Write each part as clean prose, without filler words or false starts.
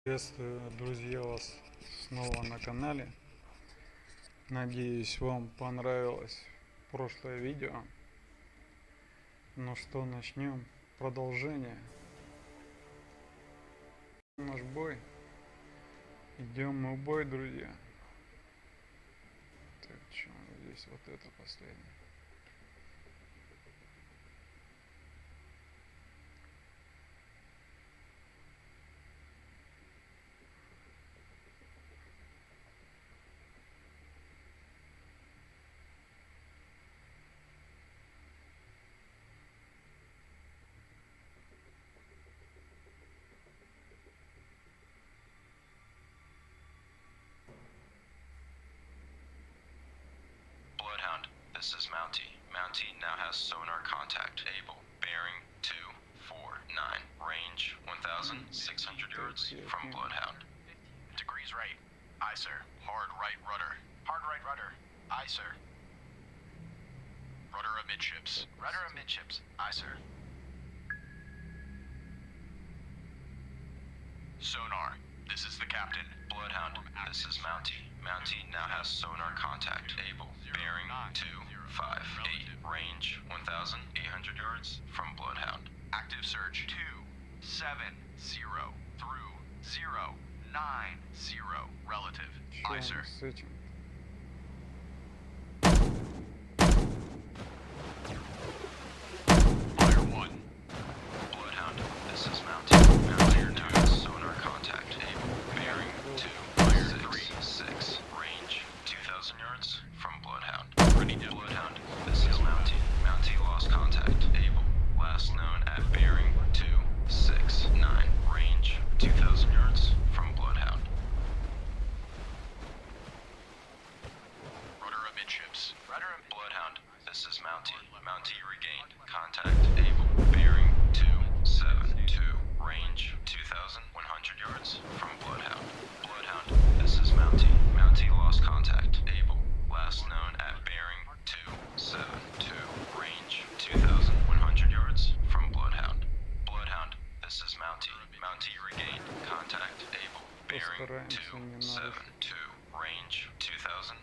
Приветствую, друзья, вас снова на канале. Надеюсь, вам понравилось прошлое видео. Ну что, начнем продолжение. Наш бой. Идем мы в бой, друзья. Так, что здесь вот это последнее. This is Mountie. Mountie now has sonar contact. Able. Bearing 249. Range 1,600 yards from Bloodhound. Degrees right. Aye, sir. Hard right rudder. Hard right rudder. Aye, sir. Rudder amidships. Rudder amidships. Aye, sir. Sonar. This is the captain. Bloodhound. This is Mountie. Mountie now has sonar contact. Able. Bearing 258. Range 1,800 yards from Bloodhound. Active search 270 through 090. Relative. Aye, sir. С этим? Fire 1. Bloodhound. This is Mountie. Mountie now has sonar contact. Able. Bearing 266. Range 2,000 yards from Bloodhound. Ready to Bloodhound. This is Mountie. Mountie lost contact. Able. Last known at bearing 269. Range 2,000 yards from Bloodhound. rudder amidships. Rudder Bloodhound. This is Mountie. Mountie regained contact. Able. Bearing 272. Range 2,100 yards from Bloodhound. Bloodhound. This is Mountie. Mountie lost contact. Able. Last known at bearing 272. Range 2,100 yards from Bloodhound. Bloodhound. This is Mountie. Mountie regained contact. Able. Bearing 272. Range 2,300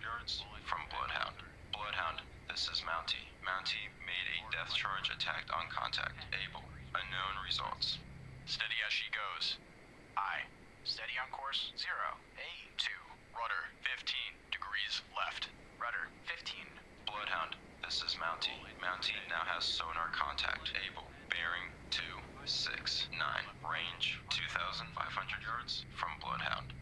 yards from Bloodhound. Bloodhound. This is Mountie. Mountie made a death charge attack on contact. Able. Unknown results. Steady as she goes. Aye. Steady on course 0. A2. Rudder 15 degrees left. Rudder 15. Bloodhound. This is Mountie. Mountie now has sonar contact. Able. Bearing 269. Range 2,500 yards from Bloodhound.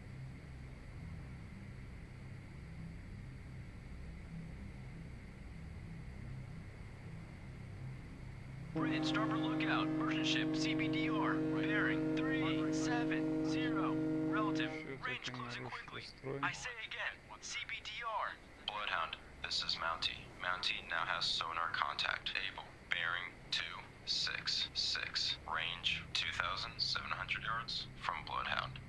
Bridge, starboard lookout. Merchant ship CBDR. Bearing 370. Relative. Range closing quickly. I say again. CBDR. Bloodhound. This is Mountie. Mountie now has sonar contact. Able. Bearing 266. Range 2,700 yards from Bloodhound.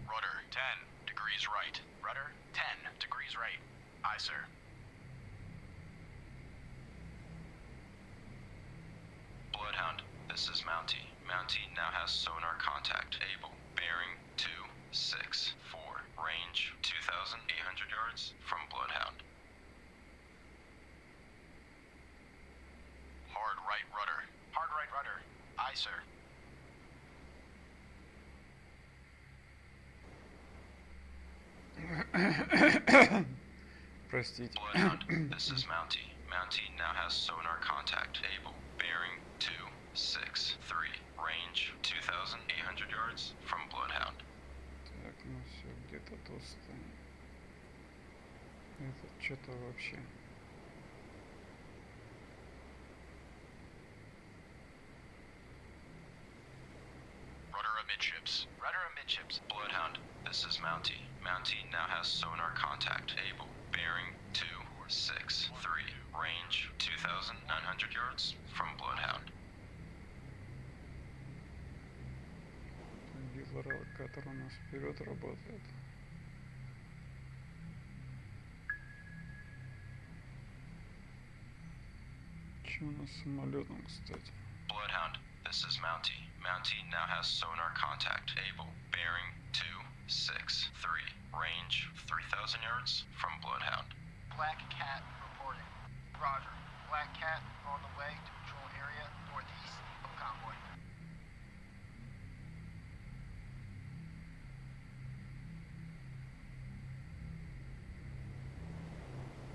Rudder 10 degrees right. Rudder 10 degrees right. Aye, sir. Bloodhound. This is Mountie. Mountie now has sonar contact. Able. Bearing 264. Range 2,800 yards from Bloodhound. Hard right rudder. Hard right rudder. Aye, sir. Простите. Bloodhound. This is Mountie. Mountie now has sonar contact. Able. Bearing 263. Range 2,800 yards from Bloodhound. Так, ну все, где-то тут стоит. Это что-то вообще. Rudder amidships. Rudder amidships. Bloodhound. This is Mountie. Mountie now has sonar contact. Able. Bearing 263. Range 2,900 yards from Bloodhound. Гидролокатор у нас вперед работает. Че у нас с самолетом, кстати? Bloodhound. This this is Mountie. Mountie now has sonar contact. Able. Bearing 263. Range 3,000 yards from Bloodhound. Black Cat reporting. Roger. Black Cat on the way to patrol area northeast of convoy.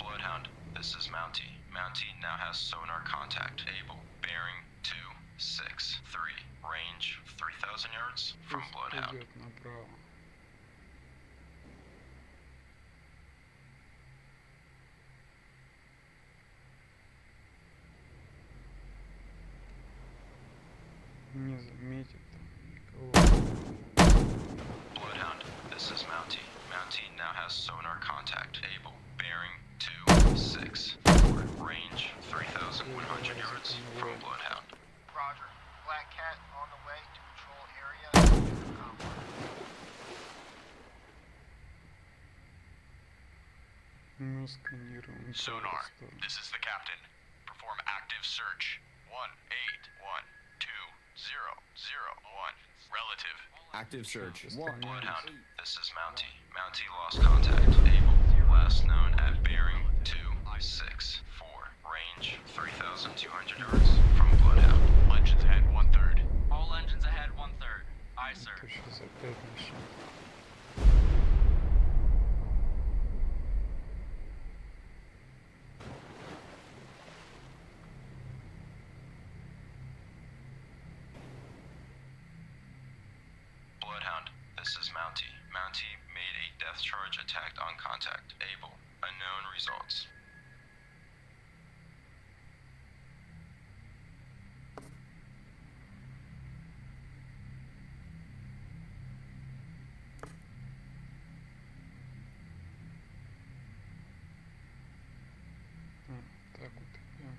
Bloodhound, this is Mountie. Mountie now has sonar contact. Able. Bearing 263. Range 3,000 yards from Пусть Bloodhound. идет направо. Не заметит там никого. Bloodhound, this is Mountie. Mountie now has sonar contact. Able. Bearing 264. Range 3,100 yards from Bloodhound. Roger. Black Cat on the way to patrol area northeast of convoy. Мы сканируем. Sonar, сторону. this is the captain. Perform active search. 1812001. Relative. Active search. Bloodhound, this is Mountie. Mountie lost contact. Able. Last known at bearing 264. Range 3,200 yards from Bloodhound. Engines ahead 1/3. All engines ahead 1/3. Aye, sir. Это сейчас опять мешает. Bloodhound, this is Mountie. Mountie made a death charge attack on contact. Able. Unknown results. Так вот идем.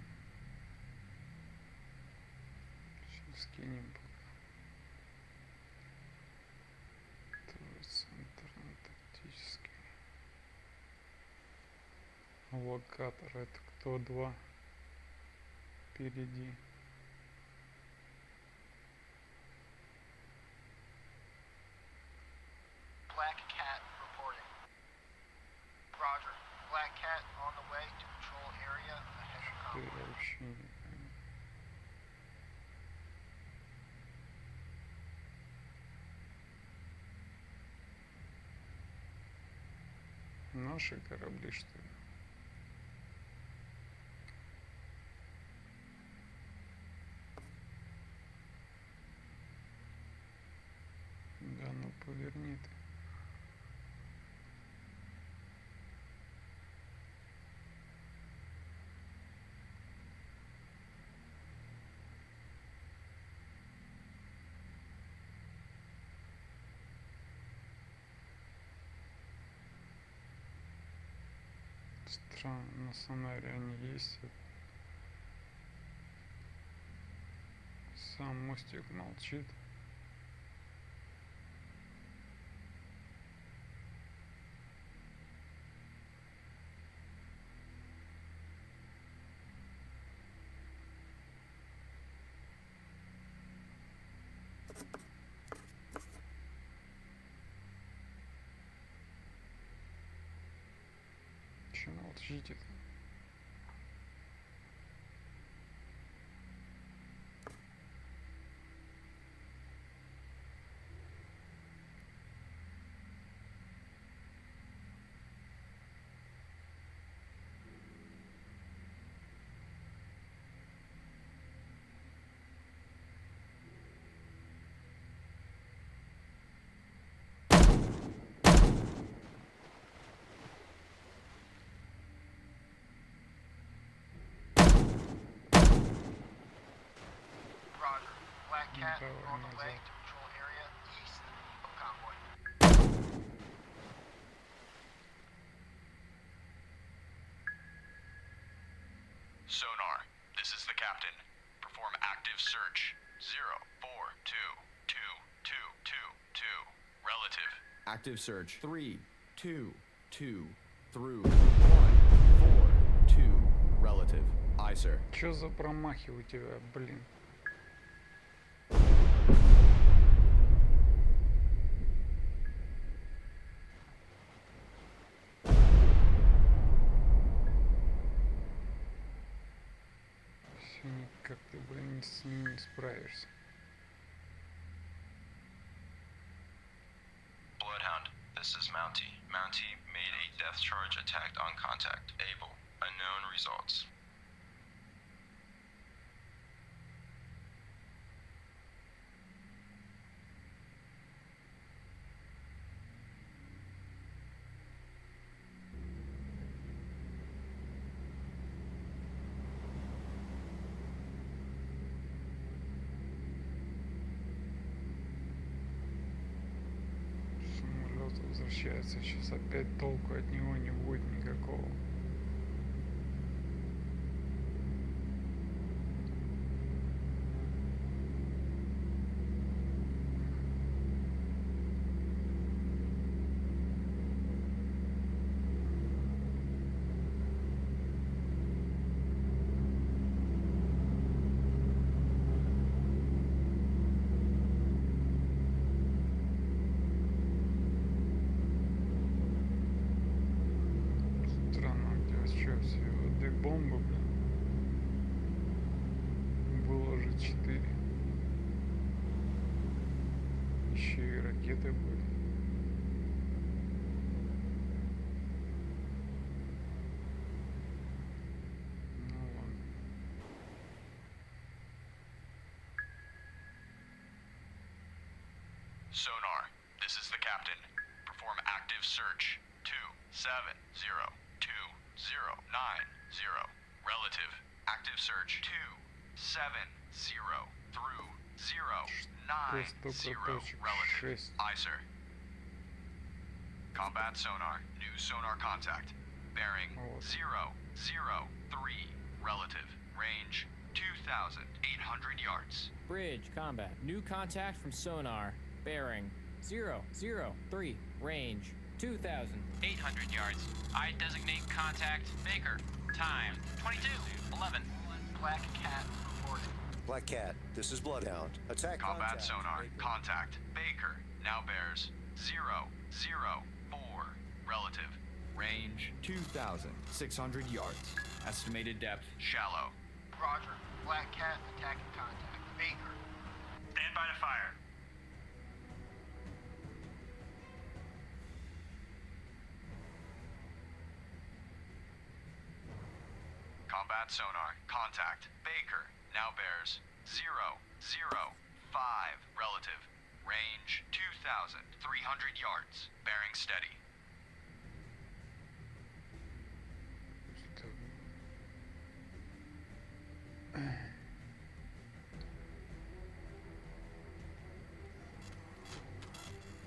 Сейчас скинем пока. Твой центр тактический. Локатор это кто? Два. Впереди. Black Cat reporting. Roger. Black Cat on the way to patrol area ahead of Ты convoy. вообще не пойму. Наши корабли, что ли? Да ну поверни ты. Странно, на сонаре они есть. Сам мостик молчит. Че молчите-то? Roger. Black Cat Направо on the way назад. to patrol area east of convoy. Sonar, this is the captain. Perform active search. 04222222. Relative. Active search. 3, 2, 2, through 1, 4, 2. Relative. Aye, sir. Чё за промахи у тебя, блин? справишься. Bloodhound, this is Mountie. Mountie made a death charge attack on contact. Able. Unknown results. Самолет возвращается, сейчас опять толку от него не будет никакого. Странно, где что, всего 2 бомбы, блин. Было же 4. Еще и ракеты были. Ну ладно. Sonar, this is the captain. Perform active search. 2702090. Relative. Active search. 270 through 090. точек? Relative. 6. Aye, sir. Combat sonar. New sonar contact. Bearing Вот. 003. Relative. Range 2,800 yards. Bridge combat. New contact from sonar. Bearing 003. Range 2,800 yards. I designate contact Baker. Time 22:11. Black cat reporting. Black Cat, this is Bloodhound. Attack Combat contact. sonar. Contact Baker. Now bears 004. Relative. Range 2,600 yards. Estimated depth Shallow. Roger. Black cat attacking contact. Baker. Stand by to fire. Combat sonar. Contact Baker. Now bears 005. Relative. Range 2,300 yards. Bearing steady.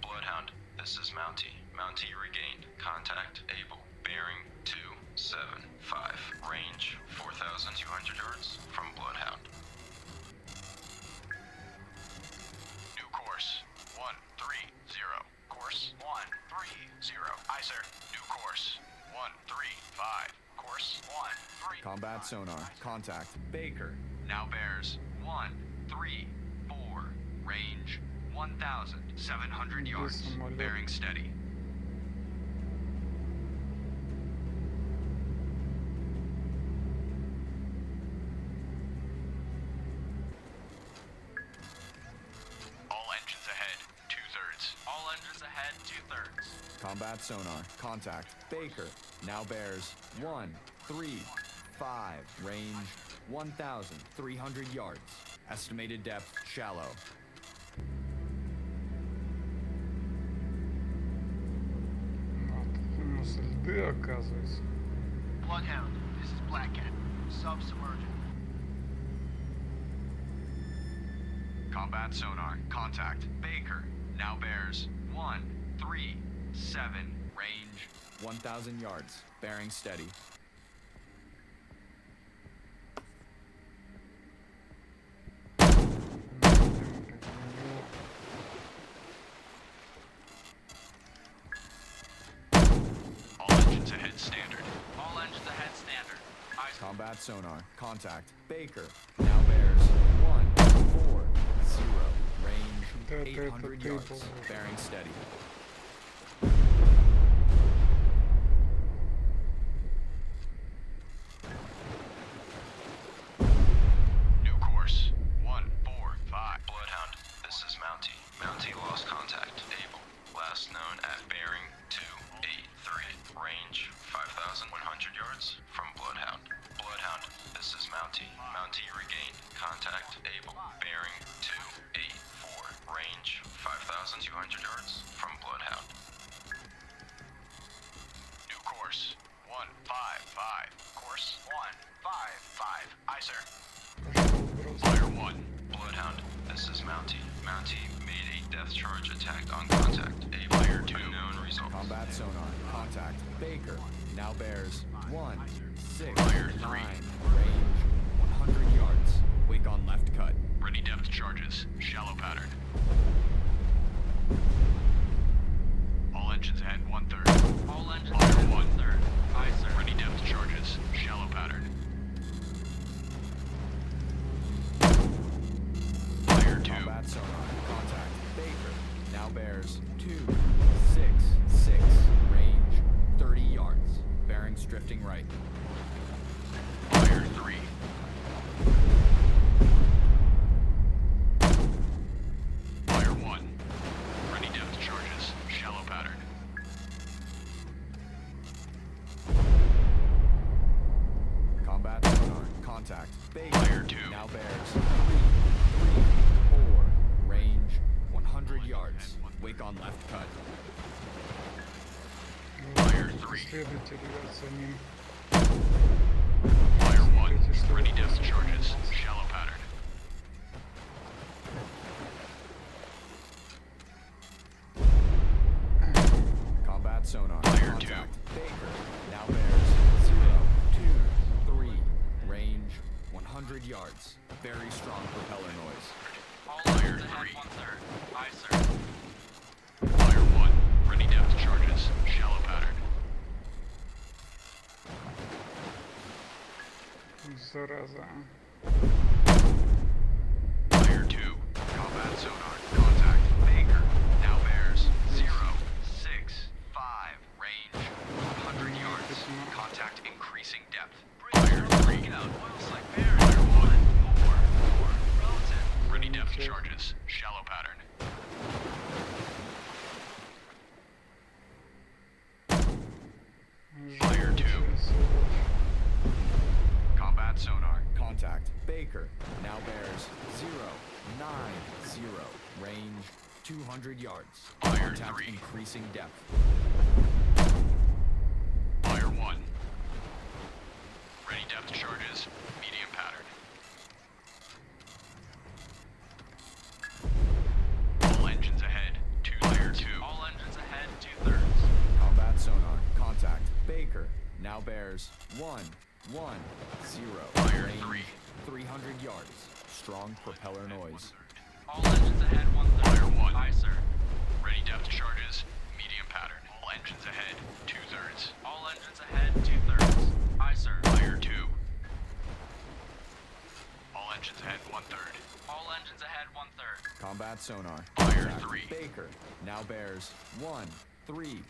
Bloodhound, this is Mountie. Mountie regained. Contact able. Bearing 275. Range 4,200 yards from Bloodhound. New course 130. Course 130. Aye, sir. New course 135. Course 135. combat sonar. Contact Baker. Now bears 134. Range 1,700 yards. самолет. Bearing steady. All engines ahead, 2/3. All engines ahead, 2/3. Combat sonar. Contact Baker. Now bears 135. Range 1,300 yards. Estimated depth shallow. Вот, у нас льды, оказывается. Bloodhound, this is Black Cat. Subsubmergent. Combat sonar. Contact Baker. Now bears 137. Range 1,000 yards. Bearing steady. All engines ahead standard. All engines ahead standard. Aye, sir. Combat sonar. Contact Baker. Now bears 140. Range Это 800 ты yards. был. Bearing steady. New course 145. 5. Course 155. Aye, sir. Пошел брос. Fire 1. Bloodhound, this is Mountie. Mountie made a death charge attack on contact. A Fire 2. Unknown results. Combat sonar. Contact. Baker. Now bears 1, 6, Fire 9. 3. Range 100 yards. Wake on left cut. Ready depth charges. Shallow pattern. All engines ahead 1/3. All engines Fire ahead 1. 1/3. Aye, sir. Ready depth charges. Shallow pattern. Fire 2. Combat sonar. Contact. Baker. Now bears 2, 6, 6. Range 30 yards. Bearings drifting right. Fire 3. Fire 1. Ready depth charges. Shallow pattern. Combat sonar. Contact. Baker. Fire 2. Now bears 3, 4. Range 100 yards. Wake on left cut. Fire 3. Следуйте, ребят, за ним. Fire 1. Смотрите, что Ready вы depth хотите. charges. Shallow pattern. Combat sonar. Fire Contact. 2. Baker. Now bears 0, 2, 3. Range 100 yards. Very strong propeller noise. All Fire engines ahead 3. 1/3. Aye, sir. Fire 1. Ready depth charges. Shallow pattern. Зараза. Fire 2. Combat sonar. Contact. Baker. Now bears 0, 6, 5. Range 100 yards. Contact increasing depth. Fire 3. Lookout. Oil slick bearing. Fire 1. 4. Relative. Ready depth charges. Shallow pattern. Fire 2. Combat sonar. Contact. Baker. Now bears 0, 9, 0. Range 200 yards. Fire Contact 3. increasing depth. Fire 1. Ready depth charges. Medium pattern. All engines ahead. Fire 2. All engines ahead 2/3. Combat sonar. Contact. Baker. Now bears 1, 1, 0. Fire Range 3. 300 yards. Strong propeller noise. All engines ahead 1/3. Fire 1. Aye, sir. Ready depth charges. Medium pattern. All engines ahead. 2/3. All engines ahead 2/3. Aye, sir. Fire 2. All engines ahead 1/3. All engines ahead 1/3. Combat sonar. Fire Contact. 3. Baker. Now bears 1, 3,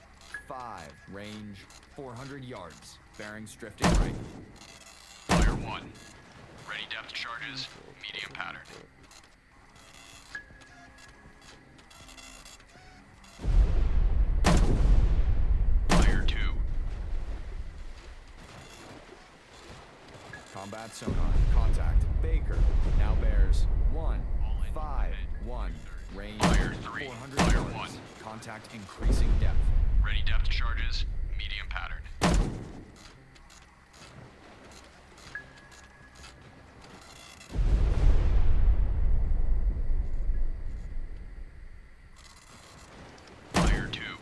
5. Range 400 yards. Bearings drifting right. Fire 1. Ready depth charges. Medium pattern. Fire 2. Combat sonar. Contact. Baker. Now bears 1, 5, 1. Range Fire 3. 400 Fire yards. 1. Contact increasing depth. Ready depth charges. Medium pattern. Fire 2.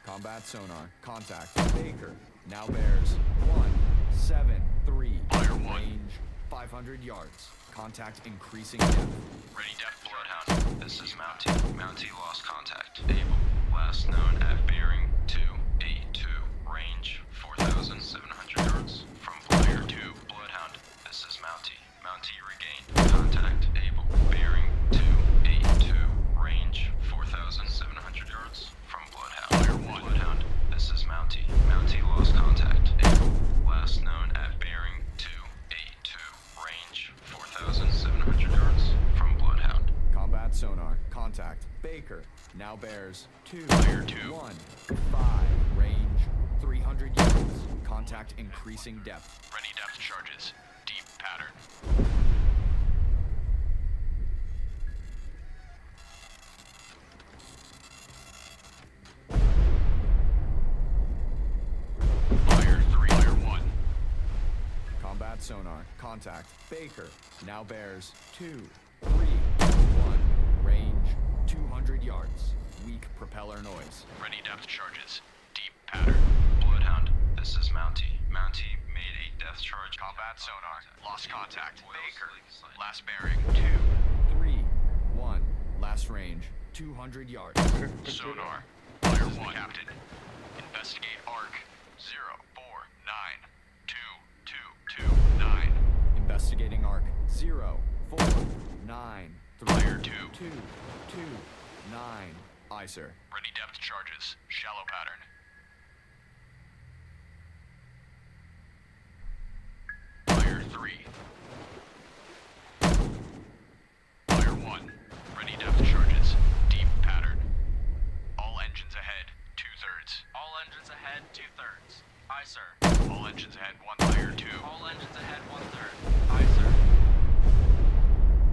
Combat sonar. Contact. Baker. Now bears 1, 7, 3. Fire 1. Range 500 yards. Contact increasing depth. Ready depth bloodhound. This is Mountie. Mountie lost contact. Able. Last known at bearing 282. Range 4,700 yards. From Fire 2. Bloodhound. This is Mountie. Mountie regained. Contact. Able. Bearing 282. Range 4,700 yards. From Bloodhound. Fire 1. Bloodhound. This is Mountie. Mountie lost contact. Able. Last known at bearing 282. Range 4,700 yards. From Bloodhound. Combat sonar. Contact. Baker. Now bears 2, Fire 2. 1, 5. Range 300 yards. Contact increasing depth. Ready depth charges. Deep pattern. Fire sonar. Contact. Baker. Now bears 2, 3, 1. Range 200 yards. Weak propeller noise. Ready depth charges. Deep pattern. Bloodhound, this is Mountie. Mountie made a depth charge. Combat sonar. Lost contact. Baker. Last bearing. 2, 3, 1. Last range 200 yards. Sonar. Fire 1. Captain. Investigate arc. 0492229. Investigating arc 049 Fire 2. 229. Aye, sir. Ready depth charges. Shallow pattern. Fire 3. Fire 1. Ready depth charges. Deep pattern. All engines ahead. 2/3. All engines ahead. 2/3. Aye, sir. All engines ahead. 1 Fire 2. All engines ahead. 1/3. Aye, sir.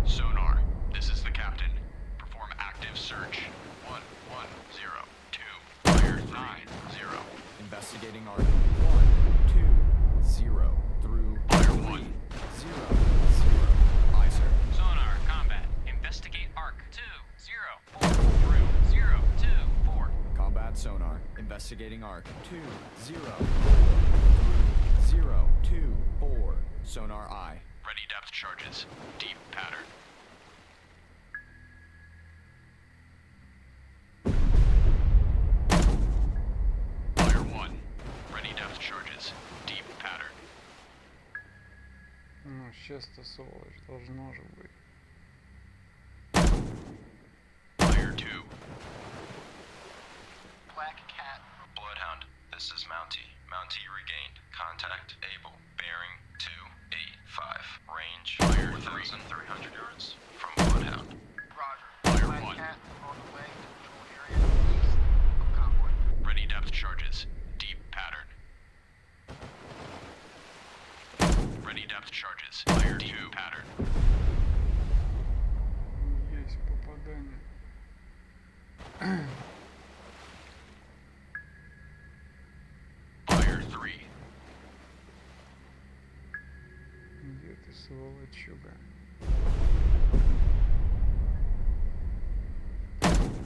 Sonar. This is the captain. Perform active search. 1102. Fire 90. Investigating arc 120 through Fire 300. 1. Aye, sir. Sonar, combat. Investigate arc 204 through 024. Combat sonar. Investigating arc 204 through 024. Sonar eye. Ready depth charges. Deep pattern. Fire 1. Ready depth charges. Deep pattern. Ну, сейчас-то сволочь, должно же быть. Fire 2. Black cat. Bloodhound, this is Mountie. Mountie regained. Contact able. Bearing 285. Range 4,300 yards from Bloodhound. Roger. Fire Black 1. cat on the way to patrol area east of convoy. Ready depth charges. Deep pattern. Ready depth charges. Fire 2 pattern. Есть попадание. Fire 3. Где ты, сволочуга?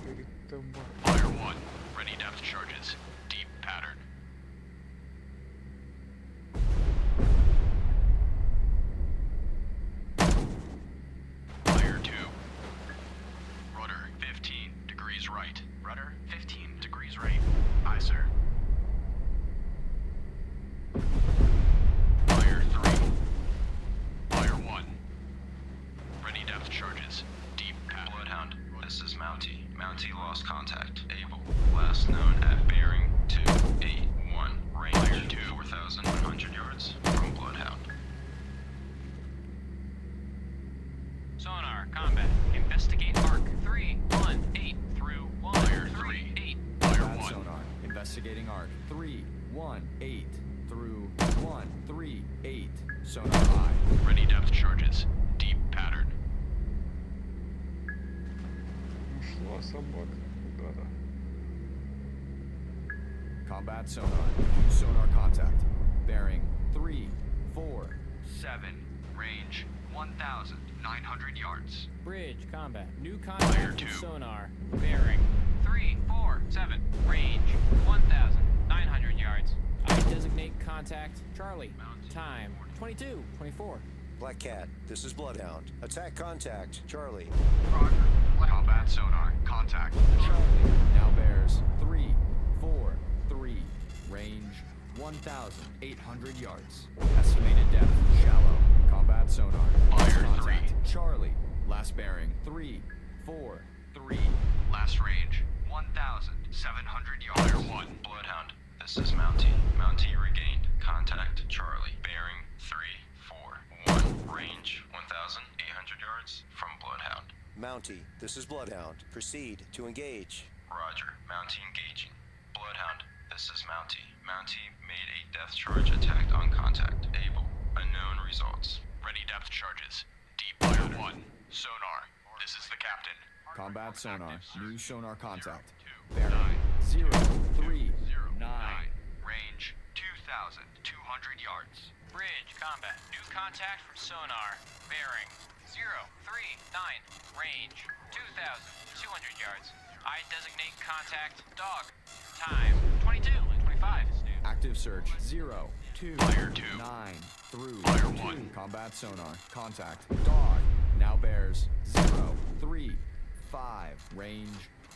Перед тобой. Fire 1. Ready depth charges. Deep pattern. Fire 2. Rudder 15 degrees right. Rudder 15 degrees right. Aye, sir. Fire 3. Fire 1. Ready depth charges. Deep pattern. Bloodhound, this is Mountie. Mountie lost contact. Able. Last known at bearing 281. Range Fire 2. 4,100 yards from Bloodhound. Sonar, combat. Investigate arc 318 through Fire 138. Fire Combat 1. sonar. Investigating arc 318 through 138. Sonar eye. Ready depth charges. Deep pattern. Ушла собака куда-то. Combat sonar. Sonar contact. Bearing 347. Range 1,900 yards. Bridge, combat. New Fire contact 2. with sonar. Bearing 347. Range 1,900 yards. I designate contact Charlie. Time 22:24. Black cat, this is Bloodhound. Attack contact, Charlie. Roger. Black Combat sonar. Contact. Charlie. Now bears 343. Range 1,800 yards. Estimated depth shallow. Combat sonar. Fire Contact. 3. Charlie. Last bearing 343. Last range 1,700 yards. Fire 1. Bloodhound, this is Mountie. Mountie regained. Contact Charlie. Bearing 341. Range 1,800 yards from Bloodhound. Mountie, this is Bloodhound. Proceed to engage. Roger. Mountie engaging. Bloodhound, this is Mountie. Mountie made a depth charge attack on contact. Able. Unknown results. Ready depth charges. Deep Fire 1. Sonar. This is the captain. Combat sonar. Active New search. sonar contact. 2, Bearing 9, 039. Range 2,200 yards. Bridge, combat. New contact from sonar. Bearing 039. Range 2,200 yards. I designate contact. Dog. Time 22 and 25. Active search 0, 2, Fire 2. 9 through Fire 2. 1. Combat sonar. Contact. Dog. Now bears 0, 3, 5. Range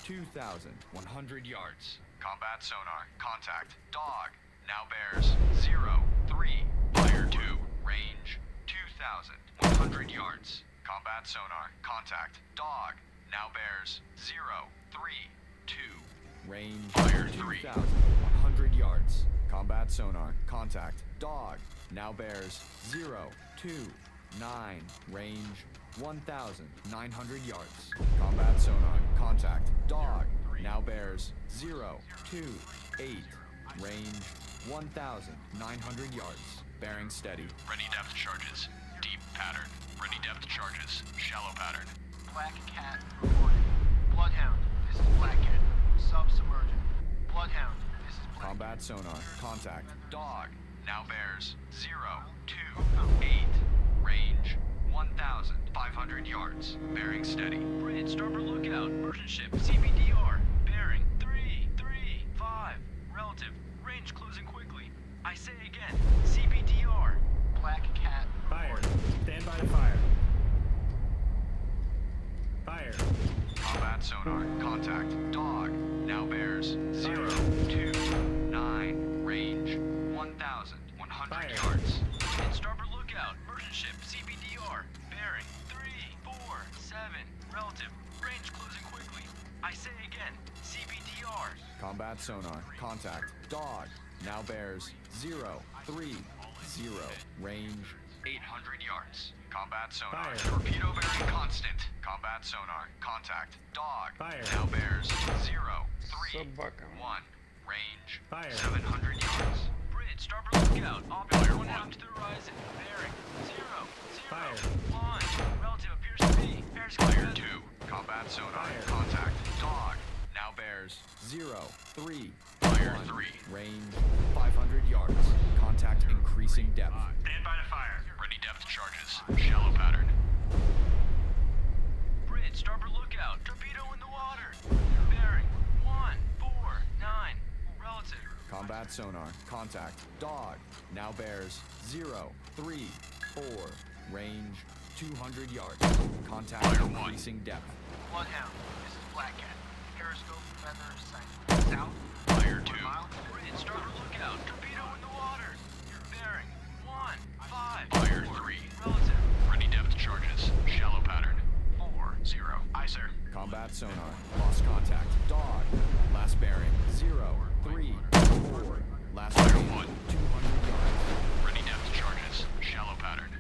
2,100 yards. Combat sonar. Contact. Dog. Now bears 0, 3. Fire 2. Range 2,100 yards. Combat sonar. Contact. Dog. Now bears 0, 3, 2. Range Fire 3. 2,100 yards. Combat sonar. Contact. Dog. Now bears 0, 2, 9. Range 1,900 yards. Combat sonar. Contact. Dog. Now bears 0, 2, 8. Range 1,900 yards. Bearing steady. Ready depth charges. Deep pattern. Ready depth charges. Shallow pattern. Black cat reporting. Bloodhound, this is Black cat. Submergent. Bloodhound, this is Black Combat sonar. Contact. Dog. Now bears 0, 2, 8. Range 1,500 yards. Bearing steady. Bridge, starboard lookout. Merchant ship. CBDR. Bearing 3, 3, 5. Relative. Range closing quickly. I say again. CBDR. Black cat Fire. reporting. Stand by to fire. Fire. Combat sonar. Contact. Dog. Now bears 0, 2, 9. Range 1,100 Fire. yards. And starboard lookout. Merchant ship. CBDR. Bearing 3, 4, 7. Relative. Range closing quickly. I say again. CBDR. Combat sonar. Contact. Dog. Now bears 0, 3, 0. Range 800 yards. Combat sonar. Fire. Torpedo bearing constant. Combat sonar. Contact. Dog. Fire. Now bears 0, 3, Собака. 1. Range Fire. 700 yards. Bridge. Starboard lookout. Object one out to the horizon. Bearing 0, 0, Fire. 1. Relative appears to be. Bears Fire 2. Combat sonar. Fire. Contact. Dog. now bears 0, 3, Fire 1. 3. Range 500 yards. Contact increasing depth. Stand by to fire. Ready depth charges. Shallow pattern. Bridge, starboard lookout. Torpedo in the water. Bearing 149. Relative. Combat sonar. Contact. Dog. Now bears 0, 3, 4. Range 200 yards. Contact Fire 1. increasing depth. Bloodhound, this is Black Cat. Periscope feather sight. South. Fire 2. 1 mile. Bridge, starboard lookout. Torpedo in the water. Bearing 15. Fire 3. Relative. Ready depth charges. Shallow pattern. 40. Aye, sir. Combat sonar. Lost contact. Dog. Last bearing 0, 3, 4. Last Fire bearing 1. 200 yards. Ready depth charges. Shallow pattern.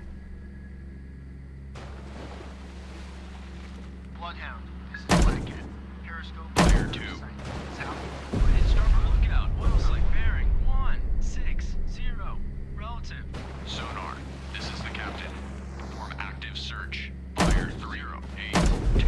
Bloodhound, this is Black Cat. Periscope Fire feather 2. sight. South. Bridge, starboard lookout. Oil slick bearing 160. Relative. Sonar. This is the captain. Perform active search. Fire 3. 8. 2.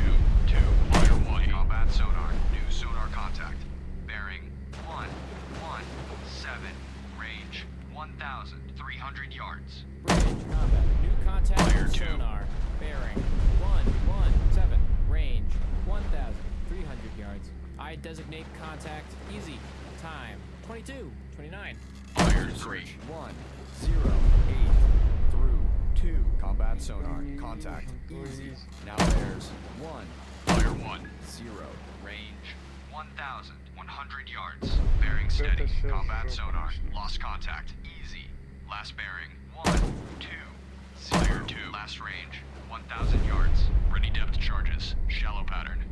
2. Fire 1. Combat sonar. New sonar contact. Bearing 117. Range 1,300 yards. Bridge, combat. New contact Fire with 2. sonar. Bearing 117. Range 1,300 yards. I designate contact. Easy. Time 22, 29. Fire 3. Search 1, 0, 8 through 2. Combat sonar. Contact. Easy. Now bears 1, Fire 1. 0. Range 1,100 yards. Bearing steady. Это Combat всё sonar. конечно. Lost contact. Easy. Last bearing 1, 2, 0. 2. Last range 1,000 yards. Ready depth charges. Shallow pattern.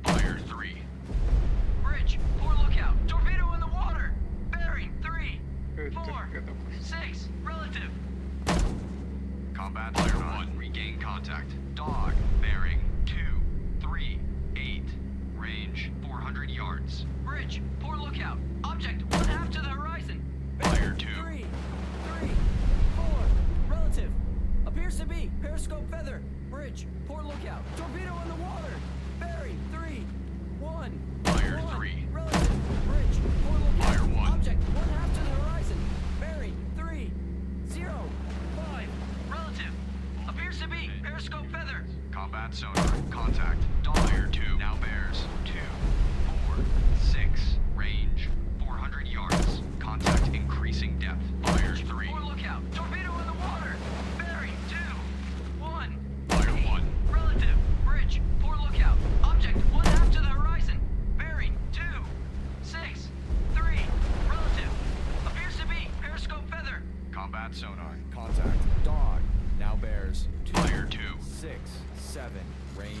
Fire 3. Bridge. Poor lookout. Torpedo in the water. Bearing 3, Это 4, когда будет? 6. Relative. Combat Fire 1. Regain contact. Dog. Bearing 2, 3, 8. Range 400 yards. Bridge. Poor lookout. Object 1/2 to the horizon. Fire 2. 3, 4. Relative. Appears to be. Periscope feather. Bridge. Poor lookout. Torpedo in the water. Bearing 3, 1. Fire 1. 3. Combat sonar. Contact. Dog. Now bears 2, Fire 2. 6, 7. Range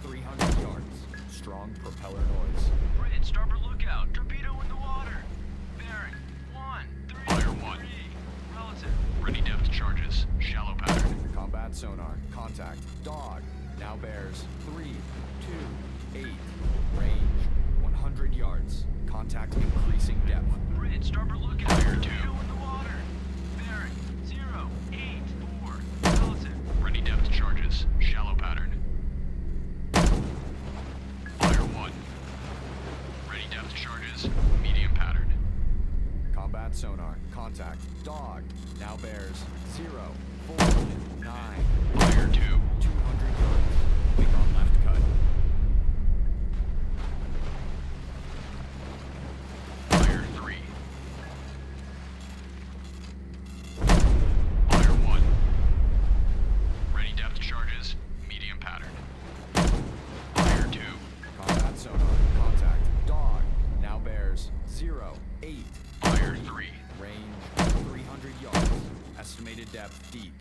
300 yards. Strong propeller noise. Bridge, starboard lookout. Torpedo in the water. Bearing 1, 3, Fire 1. 3. Relative. Ready depth charges. Shallow pattern. Combat sonar. Contact. Dog. Now bears 3, 2, 8. Range 100 yards. Contact increasing depth. Bridge, starboard lookout. Fire 2. Torpedo in the water. Bearing 0, 8, 4. Relative. Ready depth charges. Shallow pattern. Fire 1. Ready depth charges. Medium pattern. Combat sonar. Contact. Dog. Now bears 0, 4, 9. Fire 2. 200 yards. Wick on left cut. Fire 3. Fire 1. Ready depth charges. Medium pattern. Fire 2. Combat sonar. Contact. Dog. Now bears 0, 8. Fire 3. Range 300 yards. Estimated depth deep.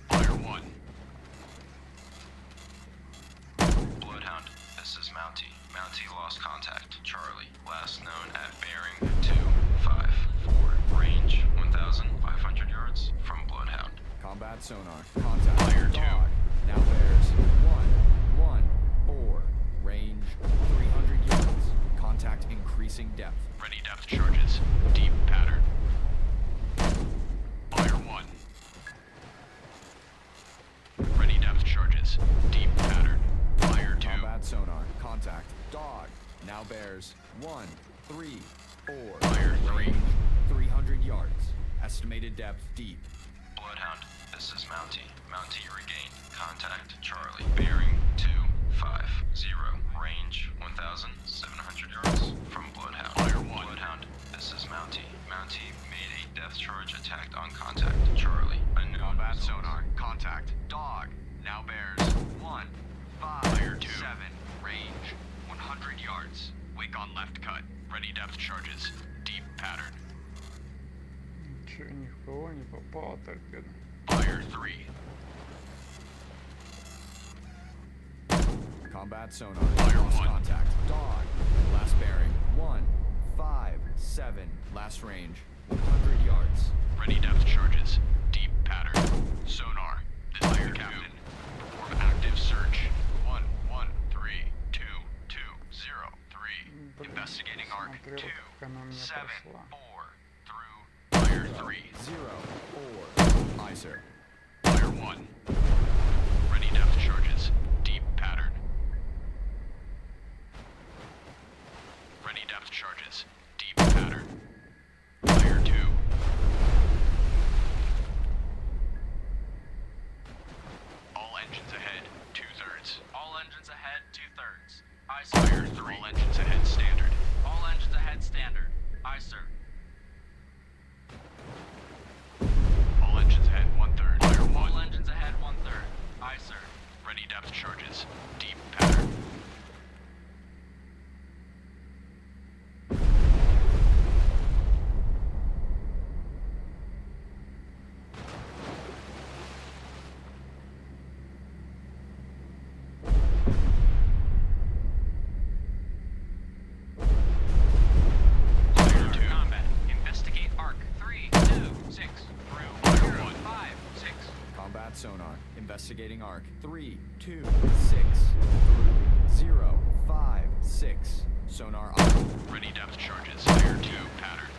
Fire 1. Bloodhound, this is Mountie. Mountie lost contact. Charlie, last known at bearing 254. Range 1,500 yards from Bloodhound. Combat sonar. Contact. Fire 2. Dog. Now bears 1, 1, 4. Range 300 yards. Contact increasing depth. Ready depth charges. Deep pattern. Fire 1. Ready depth charges. Deep pattern. Fire 2. Combat sonar. Contact. Dog. Now bears 1, 3, 4. Fire 3. Range 300 yards. Estimated depth deep. Bloodhound, this is Mountie. Mountie regained. Contact Charlie. Bearing 250. Range 1,700 yards from Bloodhound. Fire 1. Bloodhound, this is Mountie. Mountie made a depth charge attack on contact Charlie. Unknown Combat results. sonar. Contact. Dog. Now bears 1, 5, Fire 2. 7. Range 100 yards. Wake on left cut. Ready depth charges. Deep pattern. Ничего, ни в кого не попало торпеда. Fire 3. Combat sonar. Fire Lost 1. contact. Dog. Last bearing 1, 5, 7. Last range 100 yards. Ready depth charges. Deep pattern. Sonar. This is your captain. Perform active search. 1, 1, 3, 2, 2, 0, 3. Блин, Investigating arc. 2, смотрела, как она у меня 7, прошла. 4, through Fire 3. 0, 4. Aye, sir. Fire 1. Ready depth charges. Deep pattern. Ready depth charges. Deep pattern. Fire 2. All engines ahead, 2/3. All engines ahead, 2/3. Aye, sir. Fire 3. All engines ahead, standard. All engines ahead, standard. Aye, sir. All engines ahead, 1/3. Fire 1. All engines ahead, 1/3. Aye, sir. Ready depth charges. Deep pattern. Fire 2. Combat. Investigate arc. 3, 2, 6. Through 0, 5, 6. Combat sonar. Investigating arc. 3, 2, 6. Through 0, 5, 6. Sonar on. Ready depth charges. Fire 2 pattern.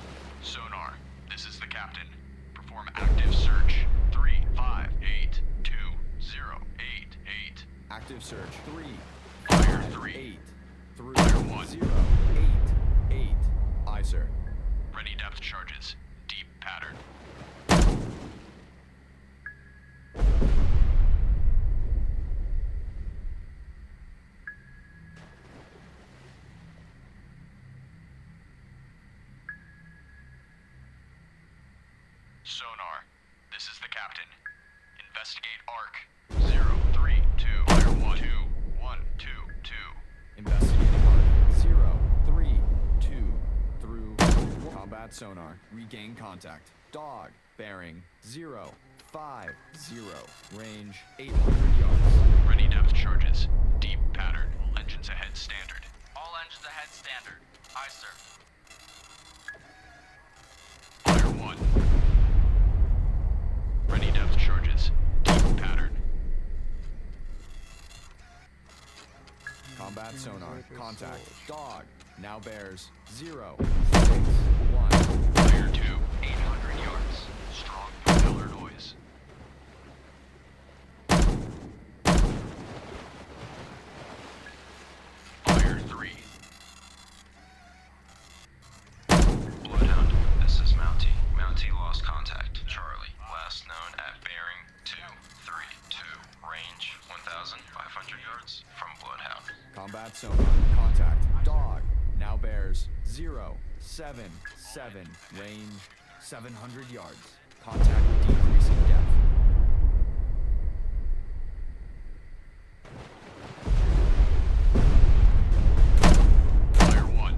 Sonar. This is the captain. Perform active search. 3, 5, 8, 2, 0, 8, 8. Active search. 3, Fire 5, 3. 8. Through Fire 1. 0, 8, 8. Aye, sir. Ready depth charges. Deep pattern. Sonar. This is the captain. Investigate arc. 0, 3, 2, Fire 1, 2, 1, 2, 2. Investigating arc. 0, Combat sonar. Regain contact. Dog. Bearing 050. Range 800 yards. Ready depth charges. Deep pattern. Engines ahead standard. All engines ahead standard. Aye, sir. Fire 1. Ready depth charges. Deep pattern. Combat sonar. Contact. Dog. Now bears 061. Fire 2. 800 yards. Strong propeller noise. Fire 3. Bloodhound, this is Mountie. Mountie lost contact. Charlie, last known at bearing 232. Range 1,500 yards from Bloodhound. Combat sonar. Contact. Dog. Now bears 077. Range 700 yards. Contact decreasing depth. Fire 1.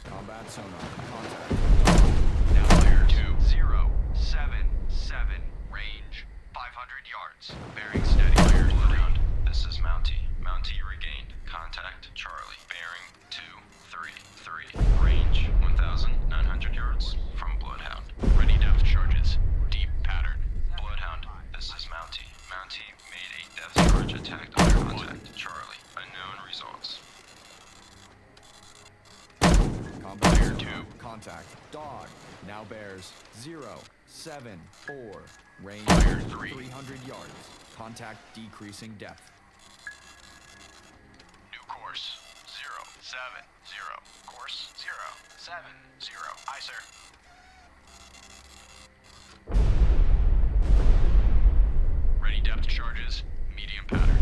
Combat sonar. Contact. Dog. Now Fire bears 2077. Range 500 yards. Bearing steady. Fire 3. Bloodhound, this is Mountie. Mountie regained. Contact Charlie. Bearing 233. Range 1,900 yards from Bloodhound. Ready depth charges. Deep pattern. Bloodhound, this is Mountie. Mountie made a depth charge attack under contact. Charlie, unknown results. Combat Fire sonar. 2. Contact. Dog. Now bears 074. Range Fire 3. 300 yards. Contact decreasing depth. New course 070. Course 070. Aye, sir. Ready depth charges. Medium pattern.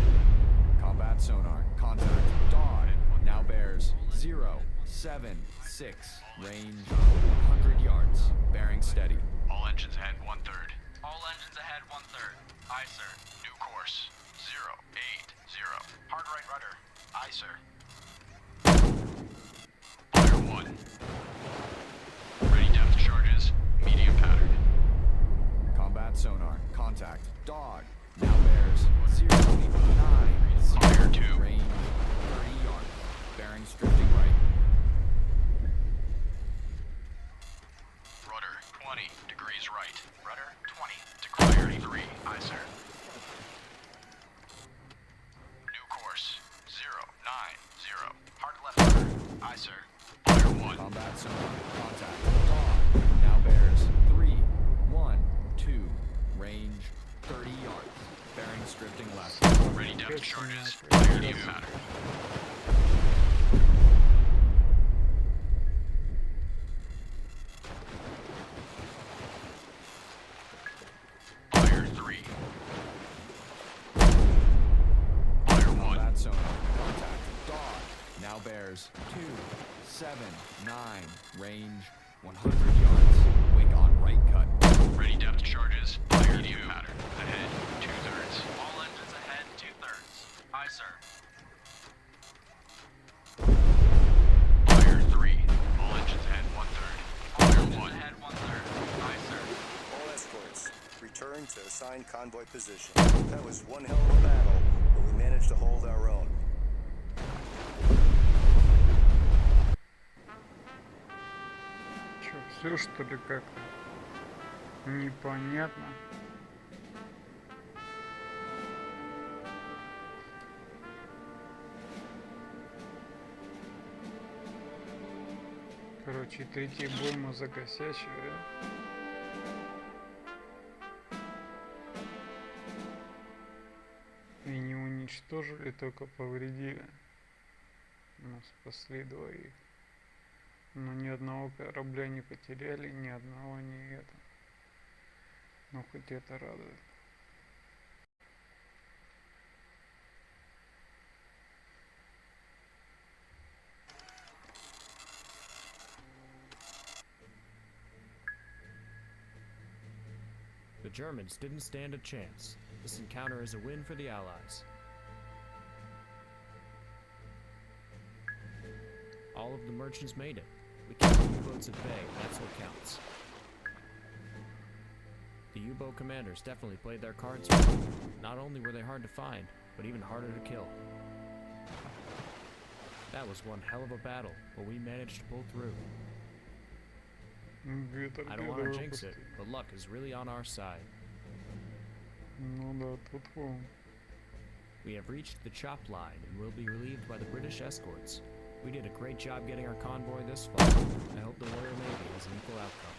Combat sonar. Contact. Dog. Now bears 076. Range 100 yards. Bearing steady. All engines ahead 1/3. All engines ahead 1/3. Aye, sir. New course 080. Hard right rudder. Aye, sir. Fire 1. Ready depth charges. Medium pattern. Combat sonar. Contact. Dog. Now bears 090. Fire 2. Range 30 yards. Bearings drifting right. Rudder 20 degrees right. Rudder 20 degrees 33. Aye, sir. New course 090. Hard left rudder. Aye, sir. Fire 1. Combat sonar. Contact. Dog. Now bears 312. Range 30 yards. Bearings drifting left. Ready depth charges. Прекрасно. Medium pattern. Fire 3. Fire 1. Combat sonar. Contact. Dog. Now bears 279. Range 100 yards. Wake on right cut. Ready depth charges. Medium pattern. Ahead 2/3. All engines ahead 2/3. Aye, sir. Fire 3. All engines ahead 1/3. All Fire engines 1. ahead 1/3. Aye, sir. All escorts, return to assigned convoy position. That was one hell of a battle, but we managed to hold our own. Че, все что ли как-то непонятно? Короче, третий бой мы закосячили. И не уничтожили, только повредили. Мы спасли двоих. Но ни одного корабля не потеряли, ни одного не это. Ну хоть это радует. The Germans didn't stand a chance. This encounter is a win for the Allies. All of the merchants made it. We kept the U-boats at bay, and that's what counts. The U-boat commanders definitely played their cards right. Not only were they hard to find, but even harder to kill. That was one hell of a battle, but we managed to pull through. I don't want to jinx it, but luck is really on our side. Ну да, тут вон. We have reached the chop line and will be relieved by the British escorts. We did a great job getting our convoy this far. I hope the Royal Navy has an equal outcome.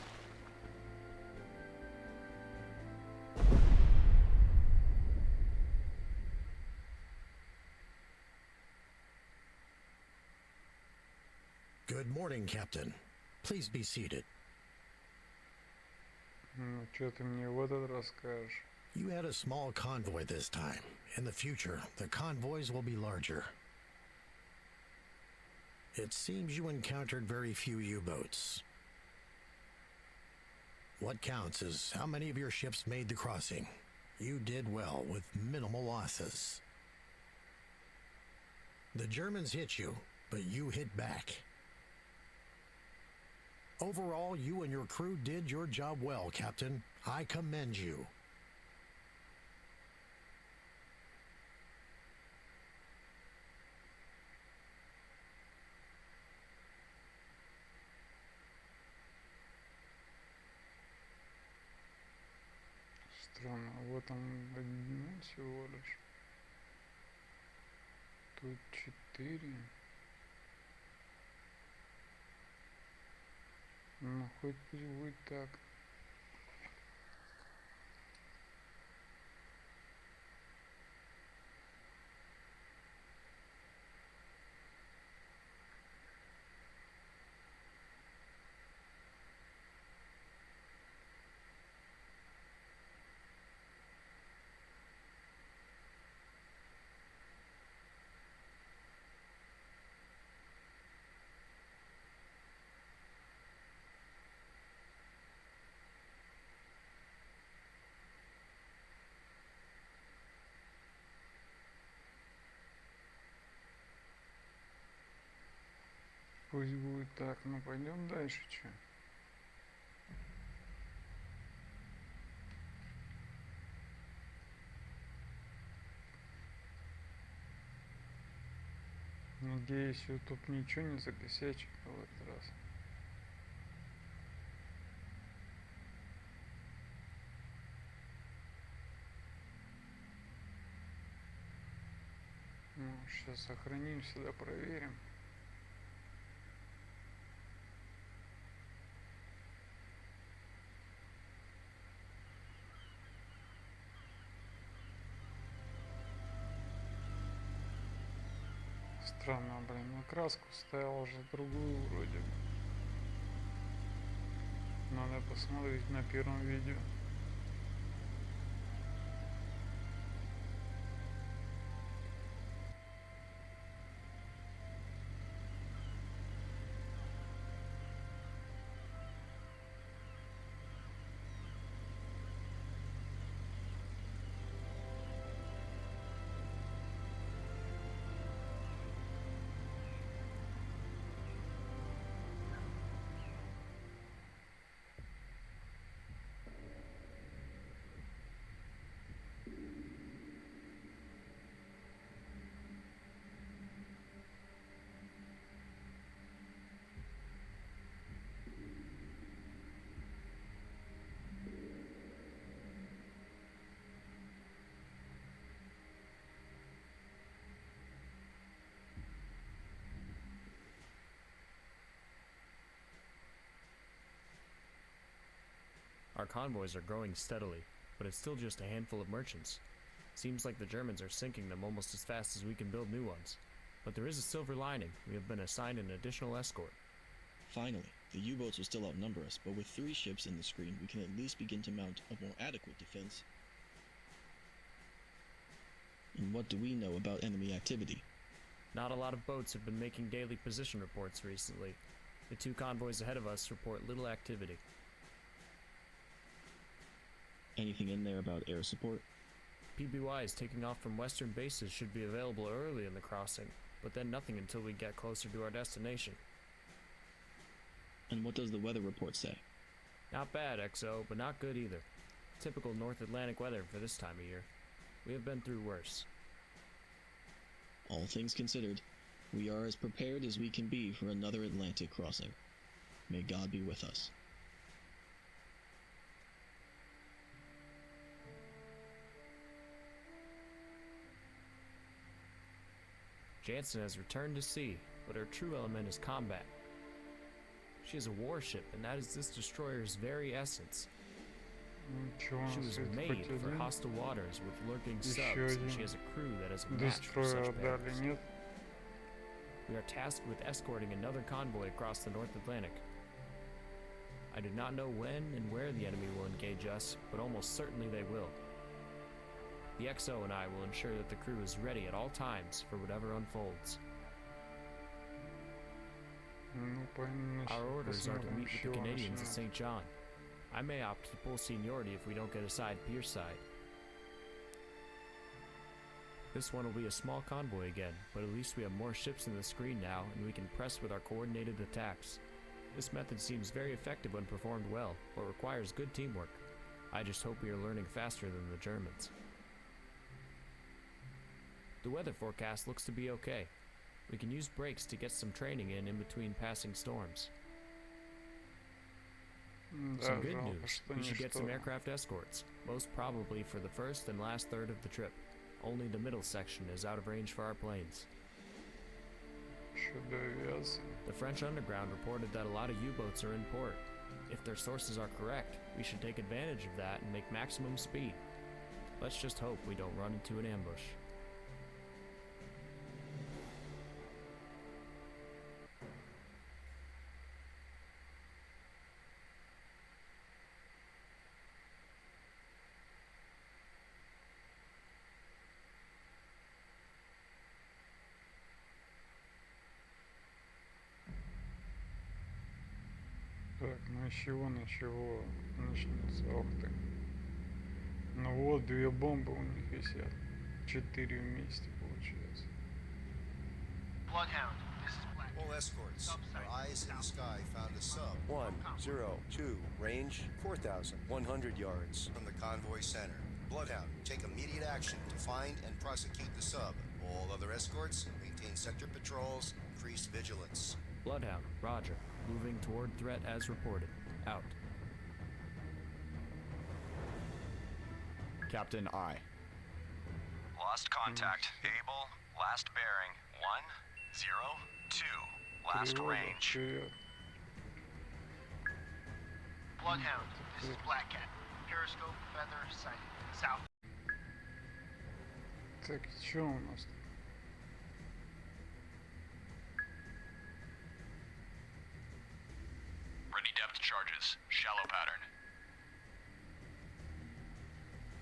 Good morning, Captain. Please be seated. Ну, что ты мне в этот раз скажешь? You had a small convoy this time. In the future, the convoys will be larger. It seems you encountered very few U-boats. What counts is how many of your ships made the crossing. You did well with minimal losses. The Germans hit you, but you hit back. Overall, you and your crew did your job well, Captain. I commend you. Странно, вот он один всего лишь. Тут 4. Ну, хоть пусть будет так. Пусть будет так, ну пойдем дальше, че. Надеюсь, YouTube ничего не закосячит в этот раз. Ну, сейчас сохранимся, да проверим. Странно, блин, на краску ставил уже другую вроде бы. Надо посмотреть на первом видео. Our convoys are growing steadily, but it's still just a handful of merchants. Seems like the Germans are sinking them almost as fast as we can build new ones. But there is a silver lining. We have been assigned an additional escort. Finally, the U-boats will still outnumber us, but with 3 ships in the screen, we can at least begin to mount a more adequate defense. And what do we know about enemy activity? Not a lot of boats have been making daily position reports recently. The 2 convoys ahead of us report little activity. Anything in there about air support? PBYs taking off from western bases should be available early in the crossing, but then nothing until we get closer to our destination. And what does the weather report say? Not bad, XO, but not good either. Typical North Atlantic weather for this time of year. We have been through worse. All things considered, we are as prepared as we can be for another Atlantic crossing. May God be with us. Jansen has returned to sea, but her true element is combat. She is a warship, and that is this destroyer's very essence. Ничего, She was это made хоть for один. hostile waters with lurking Еще subs, and один she has a crew that is a match for Дестройер such отдали, battles. нет? We are tasked with escorting another convoy across the North Atlantic. I do not know when and where the enemy will engage us, but almost certainly they will. The XO and I will ensure that the crew is ready at all times for whatever unfolds. Ну, Our orders are to посмотрим, meet с with чего the Canadians at начинать. St. John. I may opt to pull seniority if we don't get aside Pierce side. This one will be a small convoy again, but at least we have more ships in the screen now, and we can press with our coordinated attacks. This method seems very effective when performed well, but requires good teamwork. I just hope we are learning faster than the Germans. The weather forecast looks to be okay. We can use breaks to get some training in between passing storms. Да, Some good жалко, news. что We не should get some шторм. aircraft escorts, most probably for the first and last third of the trip. Only the middle section is out of range for our planes. Еще до авиации. The French underground reported that a lot of U-boats are in port. If their sources are correct, we should take advantage of that and make maximum speed. Let's just hope we don't run into an ambush. Так, ну с чего начнется? Ох ты. Ну вот, две бомбы у них висят. 4 вместе получается. Bloodhound, this is Black. All escorts, our eyes in the sky found a sub 102, range 4,100 yards from the convoy center. Bloodhound, take immediate action to find and prosecute the sub. All other escorts, maintain sector patrols, increase vigilance. Bloodhound, roger. Moving toward threat as reported. Out. Captain I. Lost contact. Able. Last bearing. 102. Last Перевода, range. вперед. Bloodhound, this is Black Cat. Periscope, feather, sighted. South. Так, что у нас? Ready depth charges. Shallow pattern.